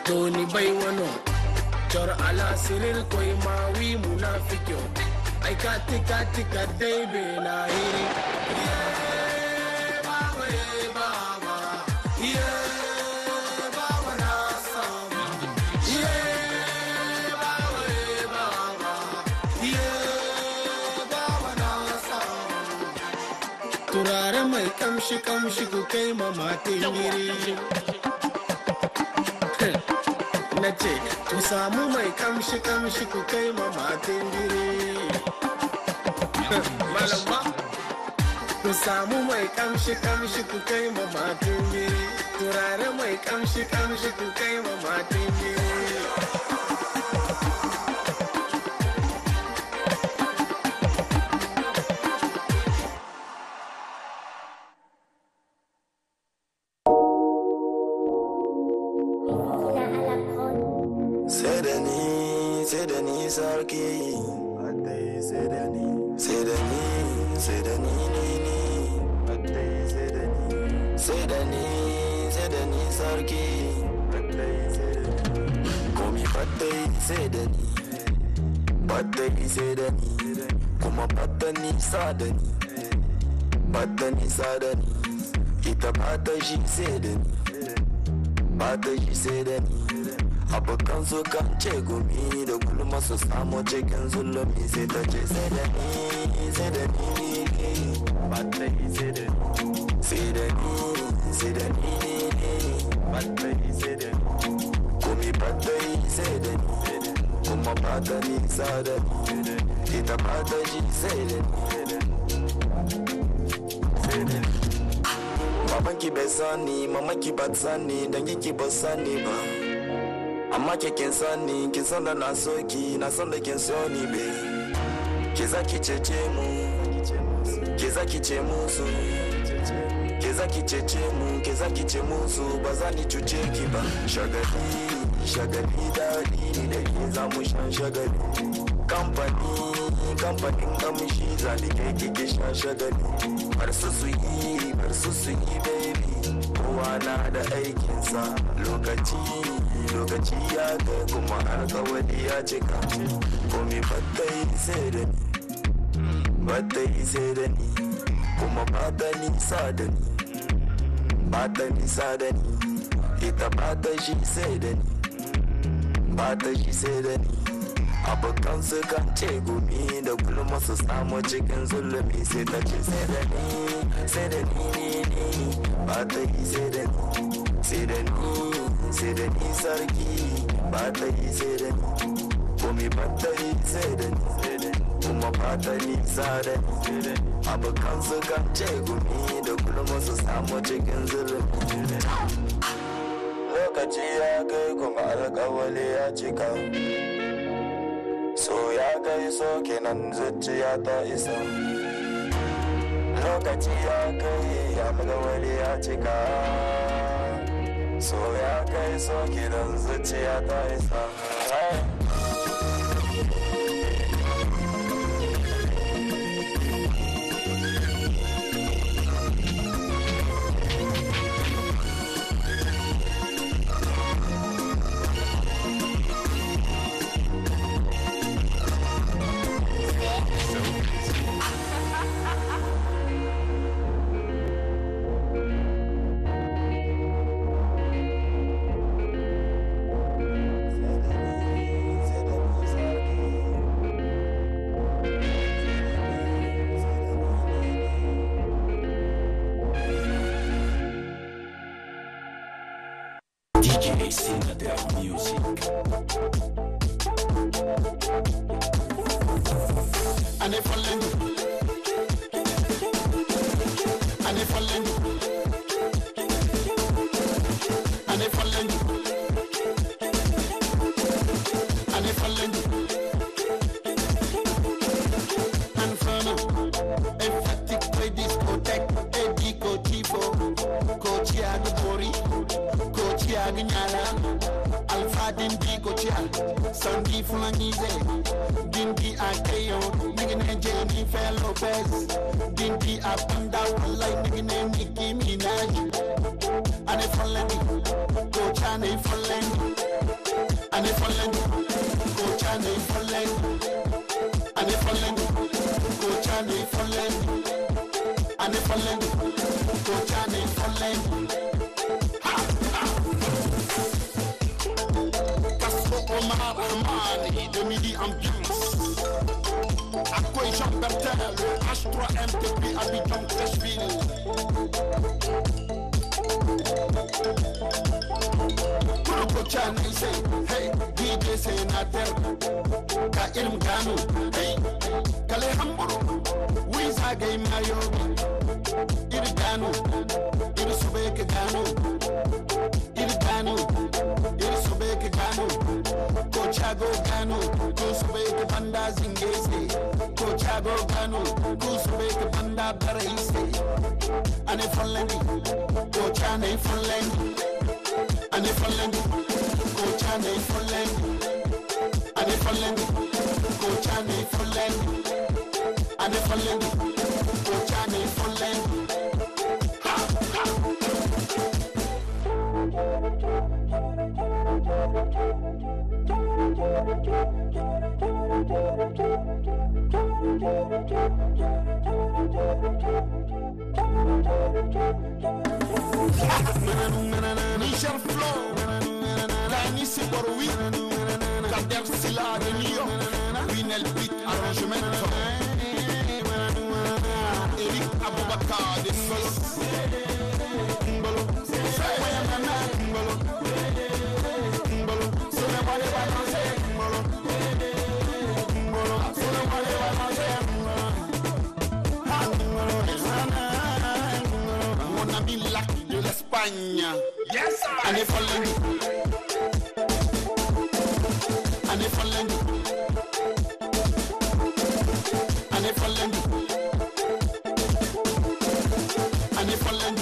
to ni bai wano jor ala sirir koi mawi munafikyo ai katika dai be na hiri turare mai kamshi ku kai ma matin giri na ce ku samu mai kamshi ku kai ma matin giri malama ku samu mai kamshi ku kai ma matin giri turare mai kamshi ku kai ma matin giri sarki sai da ni sarki komi fatai sai da ni kuma fata nisa da ni ita fata shi sai da ni abokan su kan ce gumi da gulma su samu cikin zulumi sai ta ce sai da ni bata yi sai da ni bata yi sai da ni kumi bata yi sai da ni kuma bata nisa da ni ita bata shi sai da ni babanki bai sani mamaki ba sani dangiki ba sani ba amma ke kin sani kin san da na so ki na san da kin so ni be ke zaki cece mu ke zaki ce musu ke zaki cece mu ke zaki ce musu ba za ni cuce ki ba shagali dadi ni da ke za mu shan shagali kamfanin kamshi za ni kai kike shan shagali bar su yi baby kowa na da aikinsa lokaci ya ga kuma alkawari ya cika komi bata yi sai da ni kuma bata nisa da ni ita bata shi sai da ni abokan su kan ce gumi da gulma su samu cikin zulumi sai ta ce sai da ni bata yi sai da ni sarki bata yi sai da ni komi bata yi sai da ni kuma bata nisa da ni abokan su kan ce gumi da gulma su samu cikin zulumi lokaci ya kai kuma alkawali ya cika so ya kai so kenan zuciya ta isa lokaci ya kai alkawali ya cika so ya kai so kenan zuciya ta isa DJ Signature Music. Ane fallen. Ane fallen. Ane fallen. Ane fallen. Inferno. Emphatic play discotheque. Eddie Cochivo. Cochiago Bori. Cochiago Nyala. Alpha Dindi Cochial. Sandy Fulanize. Dindi Akeyo. Nigga named Jennifer Lopez. Dindi Apanda. Like nigga named Nicki Minaj. Ane fallen. Coach Ane fallen. Ane fallen. Coach Ane fallen. Ane fallen. Coach Ane fallen. Ane fallen. Coach Ane fallen. Castro Omar Hamani de Midi Ambiance. Akoué Jean Bertel, H3MTP Abidjan Trècheville. Coach Ane say, hey, DJ Senator. Ka ilm gano, hey, kale hamburu. Wiza gay mayo. Ir gano, ir subek gano. Ir gano, ir subek gano. Cochago gano, go subek banda zingese. Cochago gano, go subek banda baraise. Ane fallendi, coach ane fallendi. Ane fallendi, coach ane fallendi. Ane fallendi, coach ane fallendi. Ane fallendi, coach ane fallendi. Michel Flo, Dani Siborwi, Kader Silla de Lyon, Winel Beat Arrangement, Eric Aboubakar de Sos. Mon ami Lac de l'Espagne. Yes, Ane fallen. Ane fallen. Ane fallen. Ane fallen.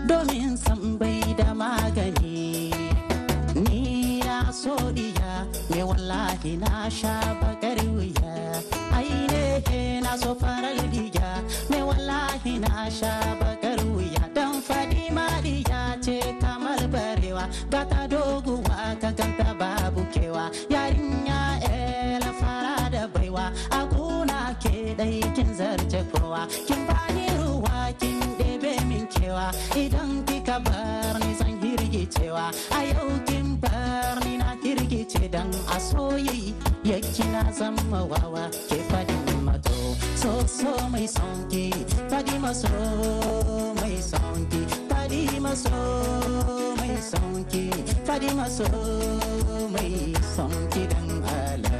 Domin san bai da magani ni na so diya me wallahi na sha bakar wuya ai ne na so farar diya me wallahi na sha bakar wuya dan Fadima diya ce kamar barewa gata doguwa ka ganta babu kewa yarinya la fara da baiwa a gona ke dai kin zarce kowa kin bani ruwa kin ɗebe min kewa idan kika bar ni zan hirgicewa a yau kin bar ni na hirgice dan a soyi yaki na zama wawa ke Fadima to so mai sonki Fadima so mai sonki Fadima so mai sonki Fadima so mai sonki dan ala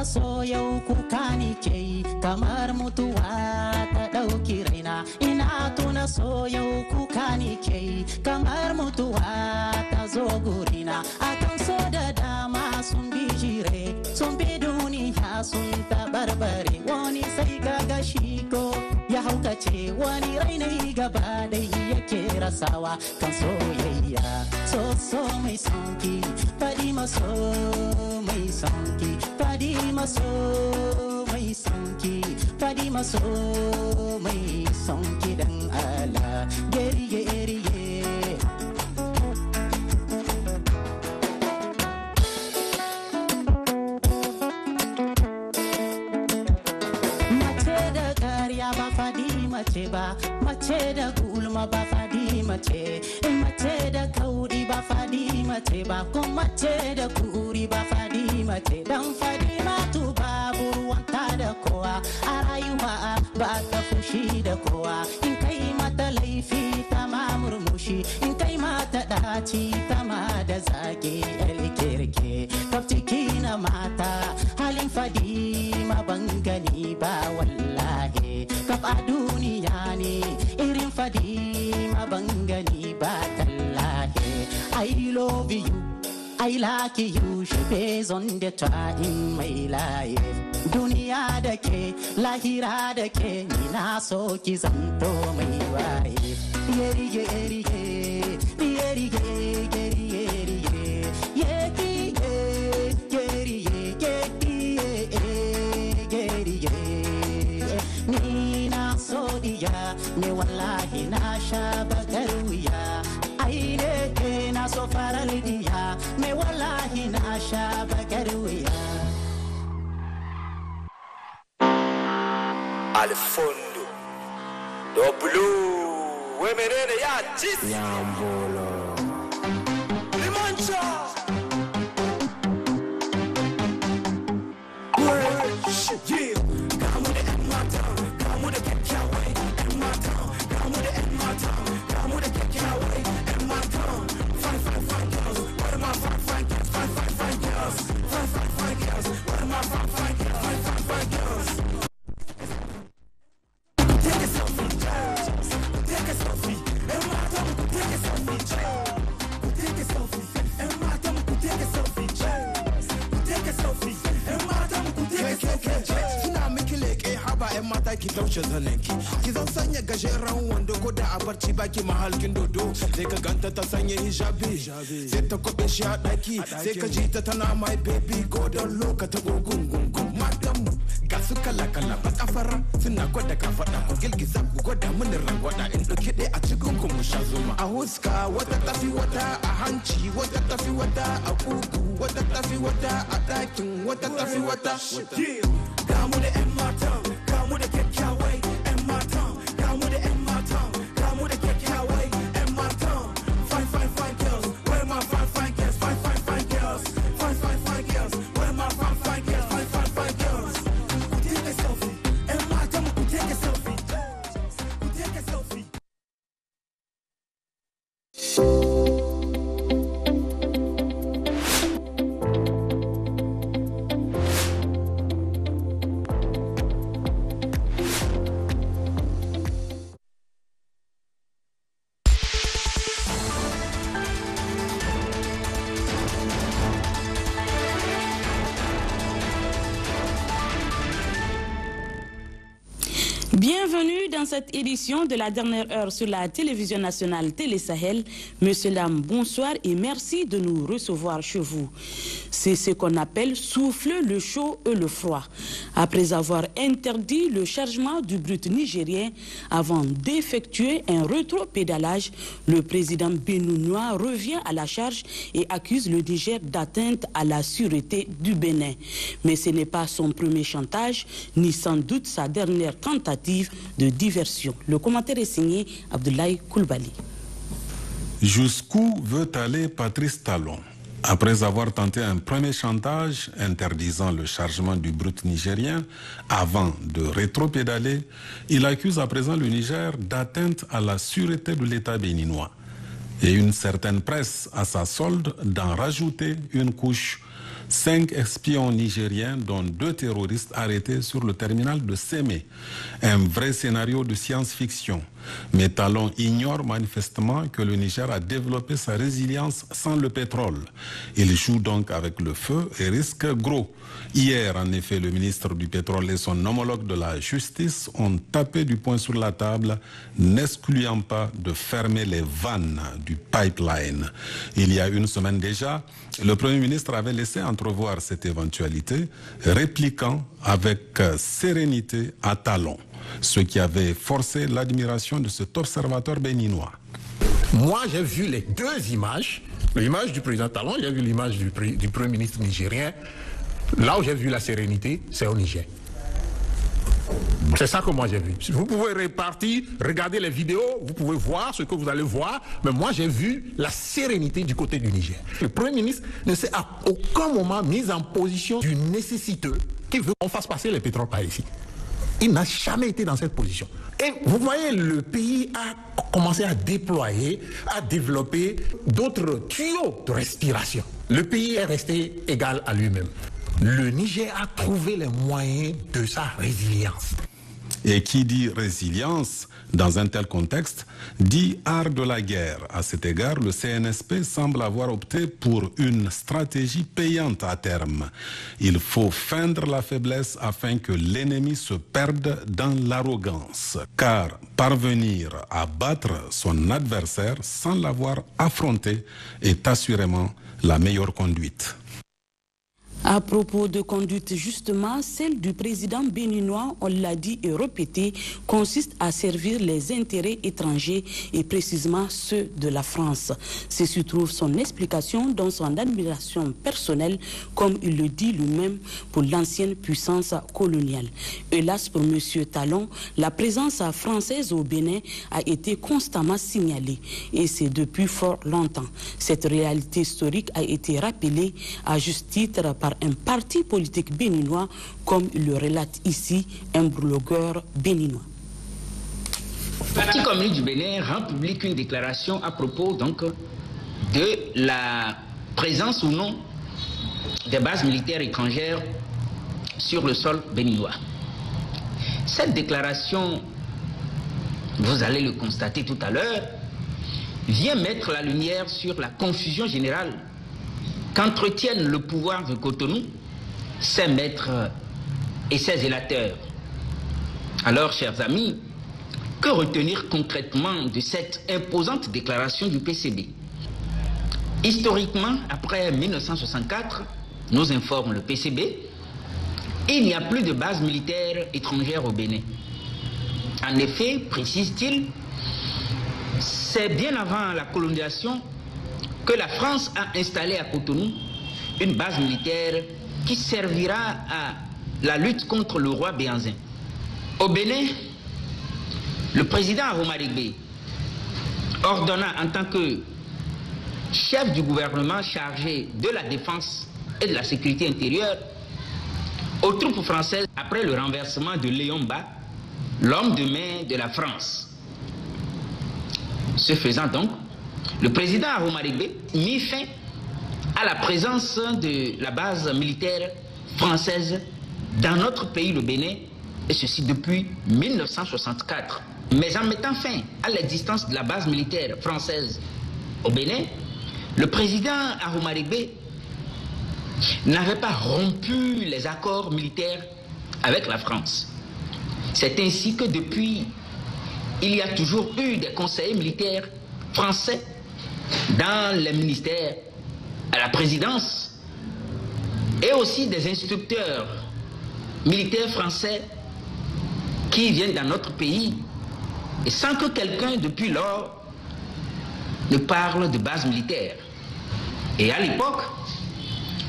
so yau kuka ni ke kamar mutuwa ta ɗauki raina. Ina tuna so yau kuka ni ke kamar mutuwa ta zo gurina. Akan so da dama sun bijire, sun bi duniya sun tabarbare. Wani sai gaga shi ko ya haukace, wani rainai gaba dai yake rasawa kan soyayya. So mai sonki, faɗi maso mai sonki, faɗi maso mai sonki, faɗi maso mai sonki dan Allah. Geri mace ba, mace da gulma ba fadi mace, mace da kauri ba fadi mace ba, ko mace da kuri ba fadi mace. Dan fadi matu babu ruwanta da kowa, a rayuwa ba ta fushi da kowa. In kai mata laifi ta ma murmushi, in kai mata daci ta ma da zage kirke. Kaftiki na mata halin fadi ma bangani ba wallahi. Kaf a duniya ne irin fadi ma bangani ba tallahi. I love you, I like you, she based on the time my life. Duniya da ke, lahira da ke, ni na so ki zanto mai wife. Yeri yeri yeri yeri yeri yeri yeri yeri yeri yeri. Ni na so diya, me wallahi na sha bakar wuya. Ai ne na so faral diya, me wallahi na sha bakar wuya. Alfondo do blue we menene ya chis nyambolo limancha yeah. Come with it in my town, come with it get your way in my town, come with it in my town, come with it get your way in my town. Fine girls, what am I fine girls, fine girls, fine girls, what am I fine girls, fine girls. Take a selfie, take a selfie, and my tongue, take a selfie, take a selfie, and my tongue, take a selfie, take a selfie, and my tongue, take a selfie. Kina miki leke haba yan mata ki taushe zanenki, ki zan sanya gajeren wando ko da a barci baki mahalkin dodo. Sai ka ganta ta sanya hijabi, sai ta kwabe shi a daki, sai ka ji ta tana my baby go don loka ta gogun gungun. Matan ga su kala baka fara suna gwada ka faɗa ku girgiza ku gwada mini rangwada in ɗauki ɗaya a cikin ku mu sha zuma. A huska wata tafi wata a hanci, wata tafi wata a kugu, wata tafi wata a ɗakin, wata tafi wata. Ga mu da 'yan matan, ga mu da kyakkyawai 'yan matan, ga mu da 'yan matan, ga mu da kyakkyawai 'yan matan. Fine girls, where my fine girls, fine girls, fine girls, where my fine girls, fine girls. Take a selfie, and my tongue, take a selfie, take a selfie. Bienvenue dans cette édition de la dernière heure sur la télévision nationale Télé Sahel. Monsieur, dames, bonsoir et merci de nous recevoir chez vous. C'est ce qu'on appelle souffler le chaud et le froid. Après avoir interdit le chargement du brut nigérien avant d'effectuer un rétropédalage, le président béninois revient à la charge et accuse le Niger d'atteinte à la sûreté du Bénin. Mais ce n'est pas son premier chantage, ni sans doute sa dernière tentative de diversion. Le commentaire est signé Abdoulaye Koulibaly. Jusqu'où veut aller Patrice Talon? Après avoir tenté un premier chantage interdisant le chargement du brut nigérien avant de rétropédaler, il accuse à présent le Niger d'atteinte à la sûreté de l'État béninois. Et une certaine presse à sa solde d'en rajouter une couche 5 espions nigériens, dont 2 terroristes arrêtés sur le terminal de Sémé. Un vrai scénario de science-fiction. Mais Talon ignore manifestement que le Niger a développé sa résilience sans le pétrole. Il joue donc avec le feu et risque gros. Hier, en effet, le ministre du Pétrole et son homologue de la Justice ont tapé du poing sur la table, n'excluant pas de fermer les vannes du pipeline. Il y a une semaine déjà, le Premier ministre avait laissé entrevoir cette éventualité, répliquant avec sérénité à Talon, ce qui avait forcé l'admiration de cet observateur béninois. Moi, j'ai vu les 2 images. L'image du président Talon, j'ai vu l'image du Premier ministre nigérien. Là où j'ai vu la sérénité, c'est au Niger. C'est ça que moi j'ai vu. Vous pouvez repartir, regarder les vidéos, vous pouvez voir ce que vous allez voir, mais moi j'ai vu la sérénité du côté du Niger. Le Premier ministre ne s'est à aucun moment mis en position du nécessiteux qui veut qu'on fasse passer les pétroles par ici. Il n'a jamais été dans cette position. Et vous voyez, le pays a commencé à déployer, à développer d'autres tuyaux de respiration. Le pays est resté égal à lui-même. Le Niger a trouvé les moyens de sa résilience. Et qui dit résilience dans un tel contexte dit art de la guerre. À cet égard, le CNSP semble avoir opté pour une stratégie payante à terme. Il faut feindre la faiblesse afin que l'ennemi se perde dans l'arrogance. Car parvenir à battre son adversaire sans l'avoir affronté est assurément la meilleure conduite. À propos de conduite, justement, celle du président béninois, on l'a dit et répété, consiste à servir les intérêts étrangers et précisément ceux de la France. Ceci trouve son explication dans son admiration personnelle, comme il le dit lui-même, pour l'ancienne puissance coloniale. Hélas, pour M. Talon, la présence française au Bénin a été constamment signalée, et c'est depuis fort longtemps. Cette réalité historique a été rappelée à juste titre par un parti politique béninois, comme il le relate ici un blogueur béninois. Le Parti communiste du Bénin rend public une déclaration à propos donc de la présence ou non des bases militaires étrangères sur le sol béninois. Cette déclaration, vous allez le constater tout à l'heure, vient mettre la lumière sur la confusion générale qu'entretiennent le pouvoir de Cotonou, ses maîtres et ses zélateurs. Alors, chers amis, que retenir concrètement de cette imposante déclaration du PCB? Historiquement, après 1964, nous informe le PCB, il n'y a plus de base militaire étrangère au Bénin. En effet, précise-t-il, c'est bien avant la colonisation que la France a installé à Cotonou une base militaire qui servira à la lutte contre le roi Béhanzin. Au Bénin, le président Aromarigbe ordonna en tant que chef du gouvernement chargé de la défense et de la sécurité intérieure aux troupes françaises, après le renversement de Léon Mba, l'homme de main de la France. Ce faisant donc, le président Aromarigbe mit fin à la présence de la base militaire française dans notre pays, le Bénin, et ceci depuis 1964. Mais en mettant fin à l'existence de la base militaire française au Bénin, le président Aromarigbe n'avait pas rompu les accords militaires avec la France. C'est ainsi que depuis, il y a toujours eu des conseillers militaires français dans les ministères, à la présidence, et aussi des instructeurs militaires français qui viennent dans notre pays, et sans que quelqu'un depuis lors ne parle de base militaire. Et à l'époque,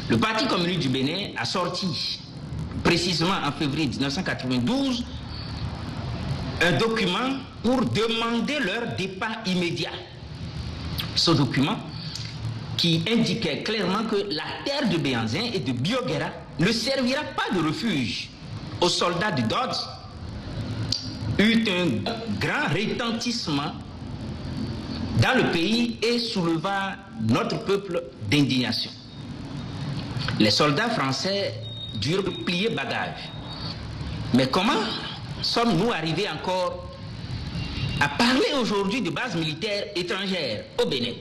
le Parti communiste du Bénin a sorti, précisément en février 1992, un document pour demander leur départ immédiat. Ce document qui indiquait clairement que la terre de Béhanzin et de Bioguera ne servira pas de refuge aux soldats de Dodds, eut un grand retentissement dans le pays et souleva notre peuple d'indignation. les soldats français durent plier bagages. Mais comment sommes-nous arrivés encore à parler aujourd'hui de bases militaires étrangères au Bénin?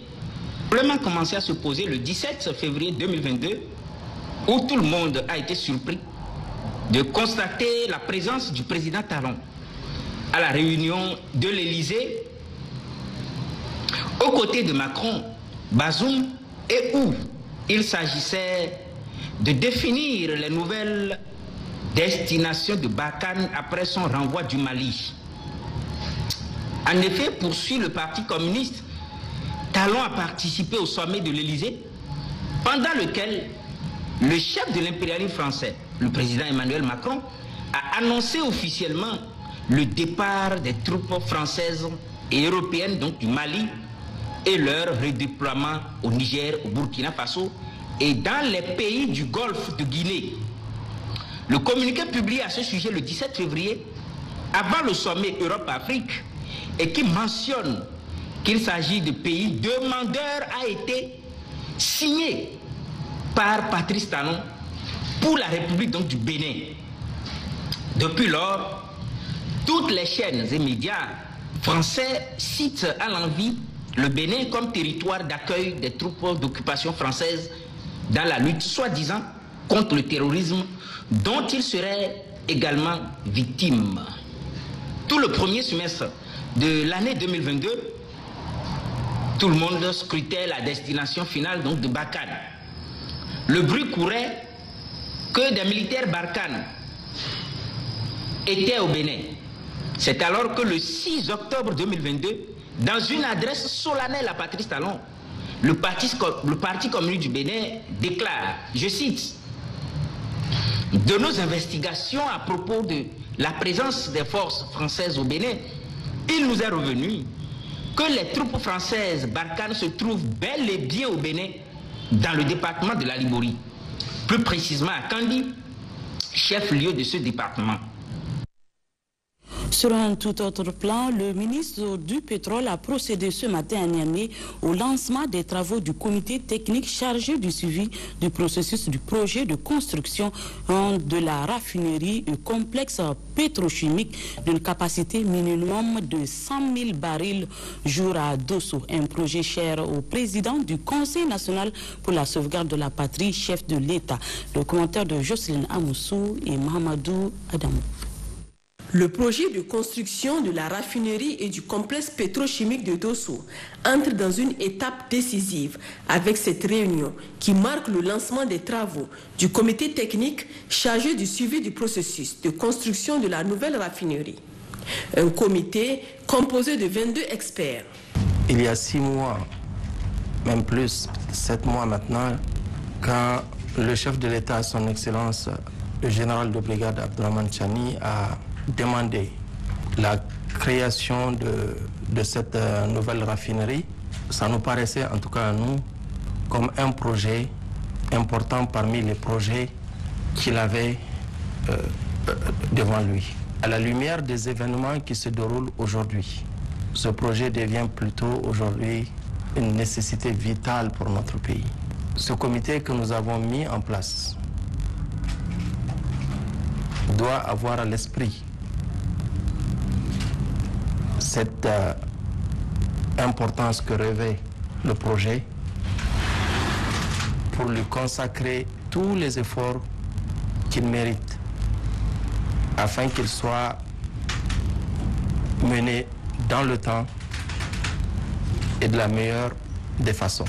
Le problème a commencé à se poser le 17 février 2022, où tout le monde a été surpris de constater la présence du président Talon à la réunion de l'Élysée, aux côtés de Macron, Bazoum, et où il s'agissait de définir les nouvelles destinations de Barkhane après son renvoi du Mali. En effet, poursuit le Parti communiste, Talon a participé au sommet de l'Élysée, pendant lequel le chef de l'impérialisme français, le président Emmanuel Macron, a annoncé officiellement le départ des troupes françaises et européennes, donc du Mali, et leur redéploiement au Niger, au Burkina Faso et dans les pays du Golfe de Guinée. Le communiqué publié à ce sujet le 17 février, avant le sommet Europe-Afrique, et qui mentionne qu'il s'agit de pays demandeurs, a été signé par Patrice Talon pour la République donc, du Bénin. Depuis lors, toutes les chaînes et médias français citent à l'envi le Bénin comme territoire d'accueil des troupes d'occupation françaises dans la lutte soi-disant contre le terrorisme dont il serait également victime. Tout le premier semestre de l'année 2022, tout le monde scrutait la destination finale donc, de Barkhane. Le bruit courait que des militaires Barkhane étaient au Bénin. C'est alors que le 6 octobre 2022, dans une adresse solennelle à Patrice Talon, le Parti communiste du Bénin déclare, je cite, « De nos investigations à propos de la présence des forces françaises au Bénin, il nous est revenu que les troupes françaises Barkhane se trouvent bel et bien au Bénin, dans le département de la Liborie, plus précisément à Kandi, chef-lieu de ce département. » Sur un tout autre plan, le ministre du Pétrole a procédé ce matin à Niamey au lancement des travaux du comité technique chargé du suivi du processus du projet de construction de la raffinerie complexe pétrochimique d'une capacité minimum de 100 000 barils jour à Dosso, un projet cher au président du Conseil national pour la sauvegarde de la patrie, chef de l'État. Le commentaire de Jocelyne Amoussou et Mahamadou Adamou. Le projet de construction de la raffinerie et du complexe pétrochimique de Dosso entre dans une étape décisive avec cette réunion qui marque le lancement des travaux du comité technique chargé du suivi du processus de construction de la nouvelle raffinerie. Un comité composé de 22 experts. Il y a 6 mois, même plus, 7 mois maintenant, quand le chef de l'État, son Excellence, le général de brigade Abdourahmane Tchani, a demandé la création de cette nouvelle raffinerie, ça nous paraissait, en tout cas à nous, comme un projet important parmi les projets qu'il avait devant lui. À la lumière des événements qui se déroulent aujourd'hui, ce projet devient plutôt aujourd'hui une nécessité vitale pour notre pays. Ce comité que nous avons mis en place doit avoir à l'esprit cette importance que revêt le projet pour lui consacrer tous les efforts qu'il mérite afin qu'il soit mené dans le temps et de la meilleure des façons.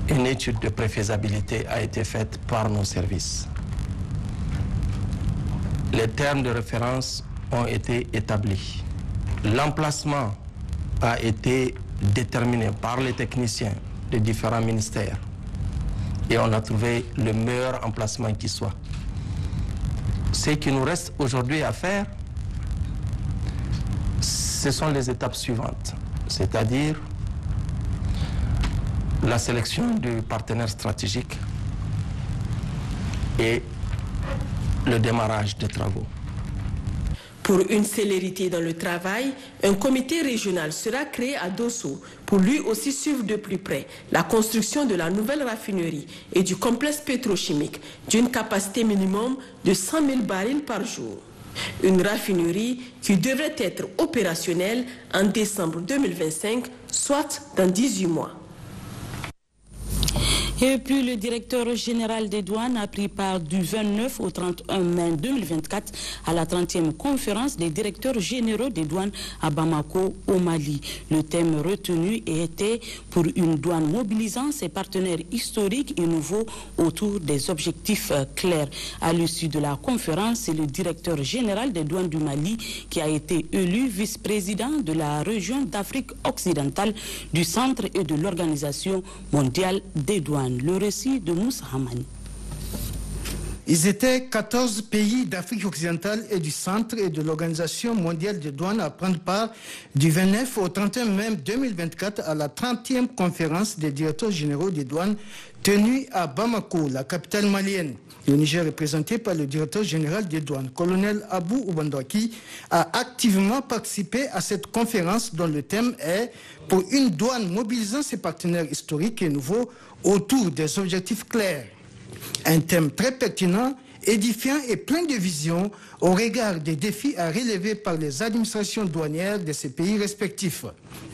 Une étude de préfaisabilité a été faite par nos services. Les termes de référence ont été établis. L'emplacement a été déterminé par les techniciens des différents ministères et on a trouvé le meilleur emplacement qui soit. Ce qui nous reste aujourd'hui à faire, ce sont les étapes suivantes, c'est-à-dire la sélection du partenaire stratégique et le démarrage des travaux. Pour une célérité dans le travail, un comité régional sera créé à Dosso pour lui aussi suivre de plus près la construction de la nouvelle raffinerie et du complexe pétrochimique d'une capacité minimum de 100 000 barils par jour. Une raffinerie qui devrait être opérationnelle en décembre 2025, soit dans 18 mois. Et puis le directeur général des douanes a pris part du 29 au 31 mai 2024 à la 30e conférence des directeurs généraux des douanes à Bamako, au Mali. Le thème retenu était pour une douane mobilisant ses partenaires historiques et nouveaux autour des objectifs clairs. À l'issue de la conférence, c'est le directeur général des douanes du Mali qui a été élu vice-président de la région d'Afrique occidentale, du Centre et de l'Organisation mondiale des douanes. Le récit de Moussa Hamani. Ils étaient 14 pays d'Afrique occidentale et du Centre et de l'Organisation mondiale des douanes à prendre part du 29 au 31 mai 2024 à la 30e conférence des directeurs généraux des douanes tenue à Bamako, la capitale malienne. Le Niger, représenté par le directeur général des douanes, colonel Abou Oubandouaki, a activement participé à cette conférence dont le thème est « Pour une douane mobilisant ses partenaires historiques et nouveaux autour des objectifs clairs ». Un thème très pertinent, édifiant et plein de vision au regard des défis à relever par les administrations douanières de ces pays respectifs.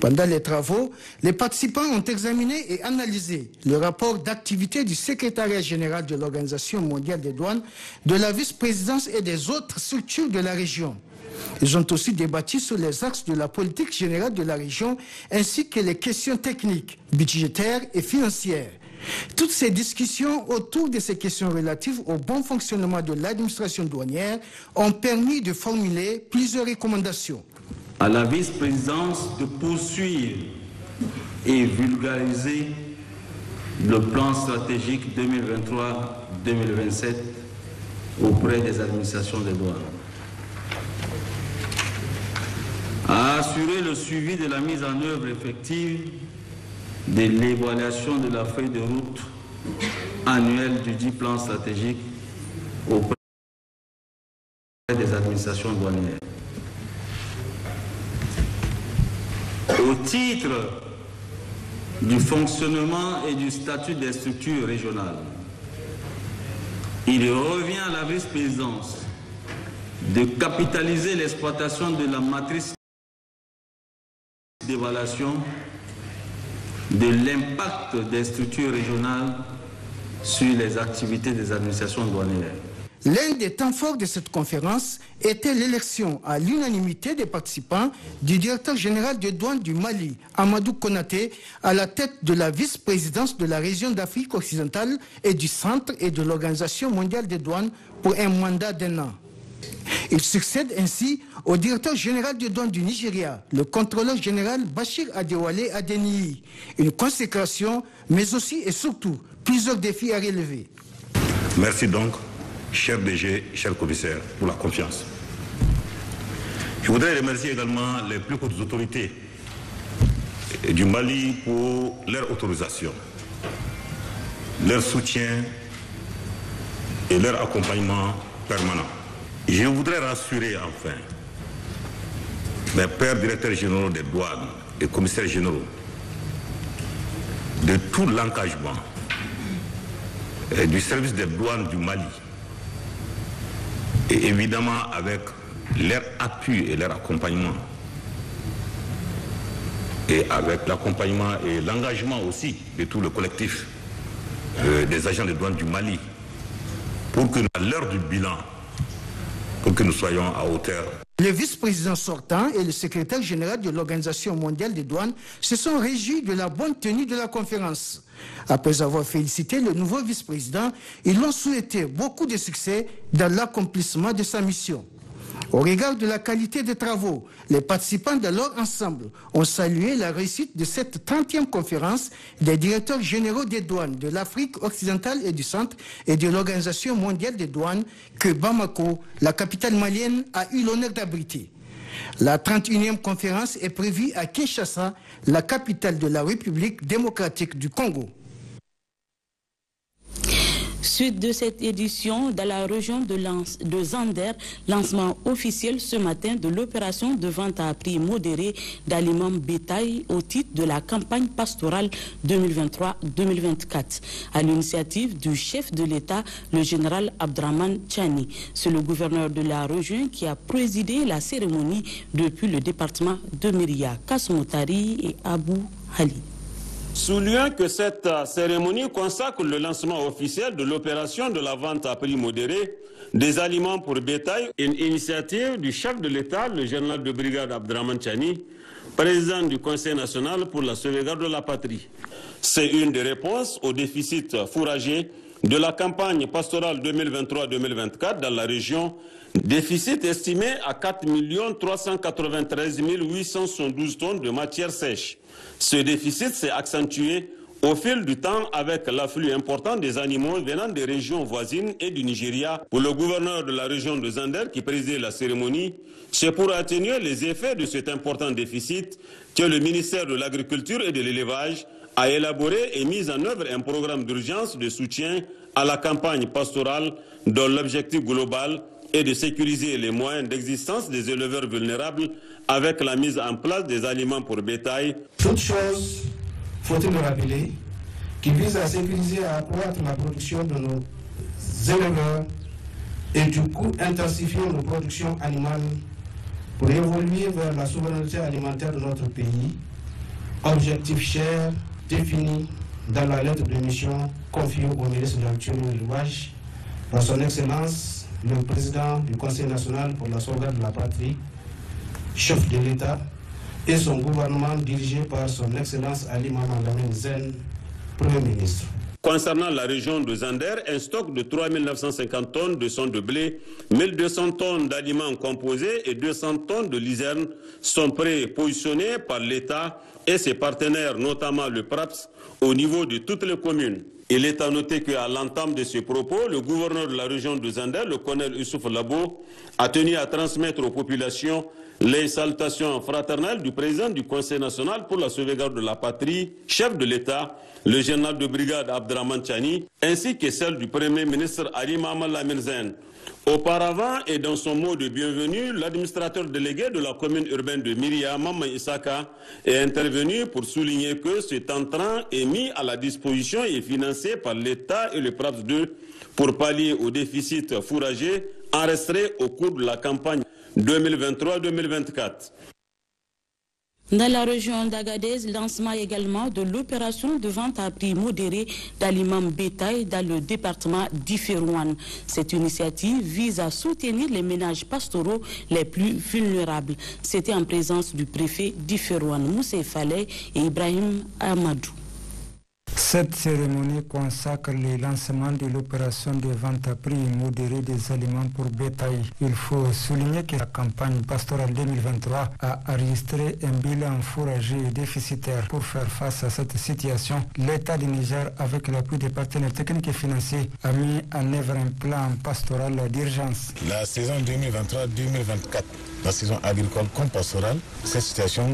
Pendant les travaux, les participants ont examiné et analysé le rapport d'activité du secrétariat général de l'Organisation mondiale des douanes, de la vice-présidence et des autres structures de la région. Ils ont aussi débattu sur les axes de la politique générale de la région ainsi que les questions techniques, budgétaires et financières. Toutes ces discussions autour de ces questions relatives au bon fonctionnement de l'administration douanière ont permis de formuler plusieurs recommandations. À la vice-présidence de poursuivre et vulgariser le plan stratégique 2023-2027 auprès des administrations des douanes. À assurer le suivi de la mise en œuvre effective de l'évaluation de la feuille de route annuelle du dit plan stratégique auprès des administrations douanières. Au titre du fonctionnement et du statut des structures régionales, il revient à la vice-présidence de capitaliser l'exploitation de la matrice d'évaluation de l'impact des structures régionales sur les activités des administrations douanières. L'un des temps forts de cette conférence était l'élection à l'unanimité des participants du directeur général des douanes du Mali, Amadou Konaté, à la tête de la vice-présidence de la région d'Afrique occidentale et du Centre et de l'Organisation mondiale des douanes pour un mandat d'1 an. Il succède ainsi au directeur général des douanes du Nigeria, le contrôleur général Bachir Adewale Adeniyi. Une consécration, mais aussi et surtout plusieurs défis à relever. Merci donc, cher DG, cher commissaire, pour la confiance. Je voudrais remercier également les plus hautes autorités du Mali pour leur autorisation, leur soutien et leur accompagnement permanent. Je voudrais rassurer enfin mes pères directeurs généraux des douanes et commissaires généraux de tout l'engagement du service des douanes du Mali et évidemment avec leur appui et leur accompagnement et avec l'accompagnement et l'engagement aussi de tout le collectif des agents des douanes du Mali pour que à l'heure du bilan, pour que nous soyons à hauteur. Le vice-président sortant et le secrétaire général de l'Organisation mondiale des douanes se sont réjouis de la bonne tenue de la conférence. Après avoir félicité le nouveau vice-président, ils l'ont souhaité beaucoup de succès dans l'accomplissement de sa mission. Au regard de la qualité des travaux, les participants de leur ensemble ont salué la réussite de cette 30e conférence des directeurs généraux des douanes de l'Afrique occidentale et du Centre et de l'Organisation mondiale des douanes que Bamako, la capitale malienne, a eu l'honneur d'abriter. La 31e conférence est prévue à Kinshasa, la capitale de la République démocratique du Congo. Suite de cette édition, dans la région de Zander, lancement officiel ce matin de l'opération de vente à prix modéré d'aliments bétail au titre de la campagne pastorale 2023-2024, à l'initiative du chef de l'État, le général Abdraman Chani. C'est le gouverneur de la région qui a présidé la cérémonie depuis le département de Myria, Kasmoutari et Abou Hali. Soulignant que cette cérémonie consacre le lancement officiel de l'opération de la vente à prix modéré des aliments pour bétail, une initiative du chef de l'État, le général de brigade Abdraman Chani, président du Conseil national pour la sauvegarde de la patrie. C'est une des réponses au déficit fourrager de la campagne pastorale 2023-2024 dans la région, déficit estimé à 4 393 872 tonnes de matière sèche. Ce déficit s'est accentué au fil du temps avec l'afflux important des animaux venant des régions voisines et du Nigeria. Pour le gouverneur de la région de Zander qui présidait la cérémonie, c'est pour atténuer les effets de cet important déficit que le ministère de l'Agriculture et de l'Élevage a élaboré et mis en œuvre un programme d'urgence de soutien à la campagne pastorale dont l'objectif global est de sécuriser les moyens d'existence des éleveurs vulnérables avec la mise en place des aliments pour bétail. Toute chose, faut-il le rappeler, qui vise à sécuriser et à accroître la production de nos éleveurs et du coup intensifier nos productions animales pour évoluer vers la souveraineté alimentaire de notre pays. Objectif cher, défini dans la lettre de mission confiée au ministre de l'Agriculture et de l'Élevage par son Excellence, le président du Conseil national pour la sauvegarde de la patrie, chef de l'État, et son gouvernement dirigé par son Excellence Ali Mohamed Lamine Zen, Premier ministre. Concernant la région de Zander, un stock de 3 950 tonnes de son de blé, 1 200 tonnes d'aliments composés et 200 tonnes de luzerne sont prépositionnés par l'État et ses partenaires, notamment le PRAPS, au niveau de toutes les communes. Il est à noter qu'à l'entame de ce propos, le gouverneur de la région de Zander, le colonel Youssouf Labo, a tenu à transmettre aux populations les salutations fraternelles du président du Conseil national pour la sauvegarde de la patrie, chef de l'État, le général de brigade Abdraman Chani, ainsi que celle du Premier ministre Ali Mohamed Lamine Zen. Auparavant, et dans son mot de bienvenue, l'administrateur délégué de la commune urbaine de Myria, Maman Isaka, est intervenu pour souligner que cet entrant est mis à la disposition et financé par l'État et le PRAPS 2 pour pallier au déficit fourrager enregistré au cours de la campagne 2023-2024. Dans la région d'Agadez, lancement également de l'opération de vente à prix modéré d'aliments bétail dans le département d'Iferouane. Cette initiative vise à soutenir les ménages pastoraux les plus vulnérables. C'était en présence du préfet d'Iferouane, Moussé Faleh et Ibrahim Amadou. Cette cérémonie consacre le lancement de l'opération de vente à prix modéré des aliments pour bétail. Il faut souligner que la campagne pastorale 2023 a enregistré un bilan fourrager déficitaire. Pour faire face à cette situation, l'État du Niger, avec l'appui des partenaires techniques et financiers, a mis en œuvre un plan pastoral d'urgence. La saison 2023-2024, la saison agricole comme pastorale, cette situation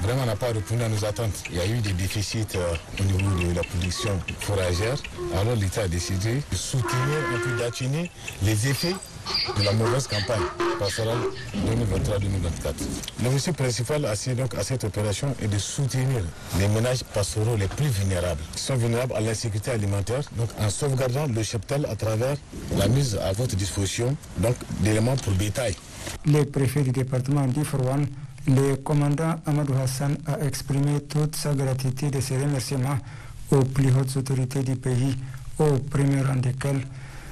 vraiment n'a pas répondu à nos attentes. Il y a eu des déficits au niveau de la production fourragère. Alors l'État a décidé de soutenir un peu d'atténuer les effets de la mauvaise campagne pastorale 2023-2024. L'objectif principal à cette opération est de soutenir les ménages pastoraux les plus vulnérables, qui sont vulnérables à l'insécurité alimentaire, donc en sauvegardant le cheptel à travers la mise à votre disposition d'éléments pour bétail. Le préfet du département d'Iferouane, le commandant Amadou Hassan, a exprimé toute sa gratitude et ses remerciements aux plus hautes autorités du pays, au premier rang desquelles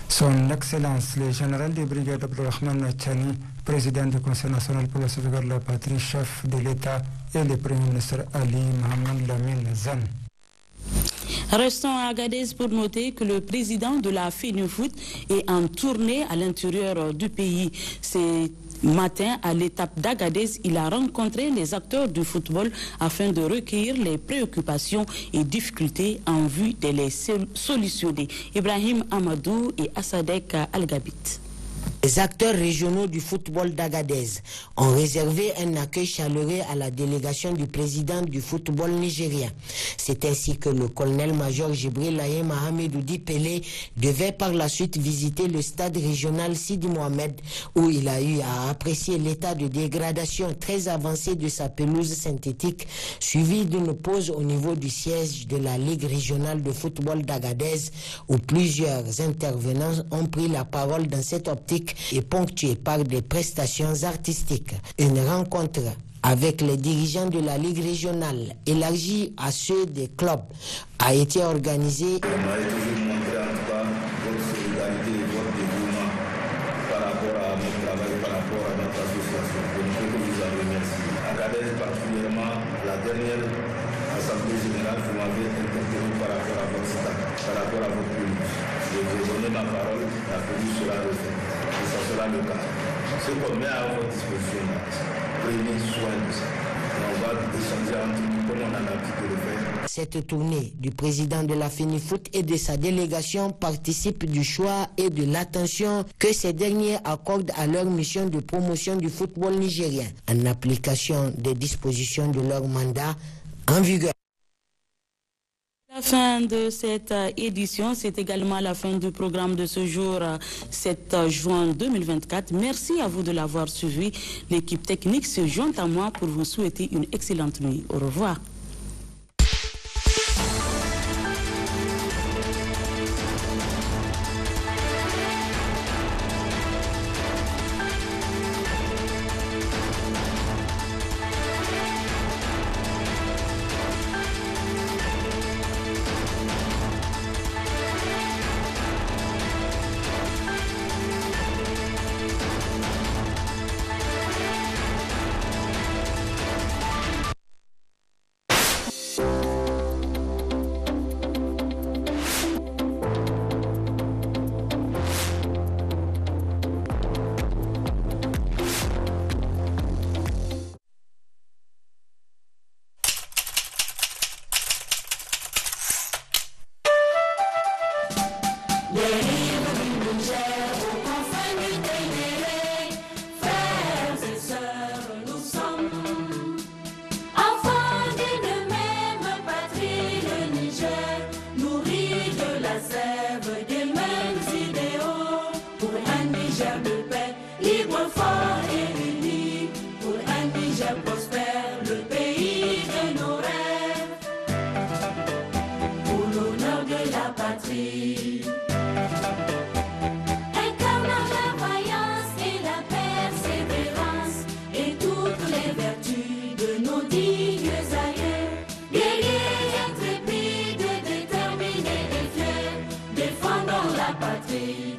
son Excellence, le général de brigade Abdraman Chani, président du Conseil national pour la sauvegarde de la patrie, chef de l'État, et le Premier ministre Ali Mohamed Lamine Zen. Restons à Agadez pour noter que le président de la FENIFOOT est en tournée à l'intérieur du pays. C'est matin, à l'étape d'Agadez, il a rencontré les acteurs du football afin de recueillir les préoccupations et difficultés en vue de les solutionner. Ibrahim Amadou et Assadek Al-Gabit. Les acteurs régionaux du football d'Agadez ont réservé un accueil chaleureux à la délégation du président du football nigérien. C'est ainsi que le colonel-major Jibril Laye Mohamedou Dipele devait par la suite visiter le stade régional Sidi Mohamed, où il a eu à apprécier l'état de dégradation très avancé de sa pelouse synthétique, suivi d'une pause au niveau du siège de la Ligue régionale de football d'Agadez, où plusieurs intervenants ont pris la parole dans cette optique et ponctuée par des prestations artistiques. Une rencontre avec les dirigeants de la Ligue régionale, élargie à ceux des clubs, a été organisée. La dernière assemblée générale, vous m'avez interpellé par rapport à votre stade, par rapport à votre pelouse. Je vais donner ma parole, la pelouse sera refaite. Et ça sera le cas. Ce qu'on met à votre disposition, prenez soin de ça. Et on va échanger entre nous comme on a l'habitude de le faire. Cette tournée du président de la FENIFOOT et de sa délégation participe du choix et de l'attention que ces derniers accordent à leur mission de promotion du football nigérien, en application des dispositions de leur mandat en vigueur. La fin de cette édition, c'est également la fin du programme de ce jour, 7 juin 2024. Merci à vous de l'avoir suivi. L'équipe technique se joint à moi pour vous souhaiter une excellente nuit. Au revoir. Patrie.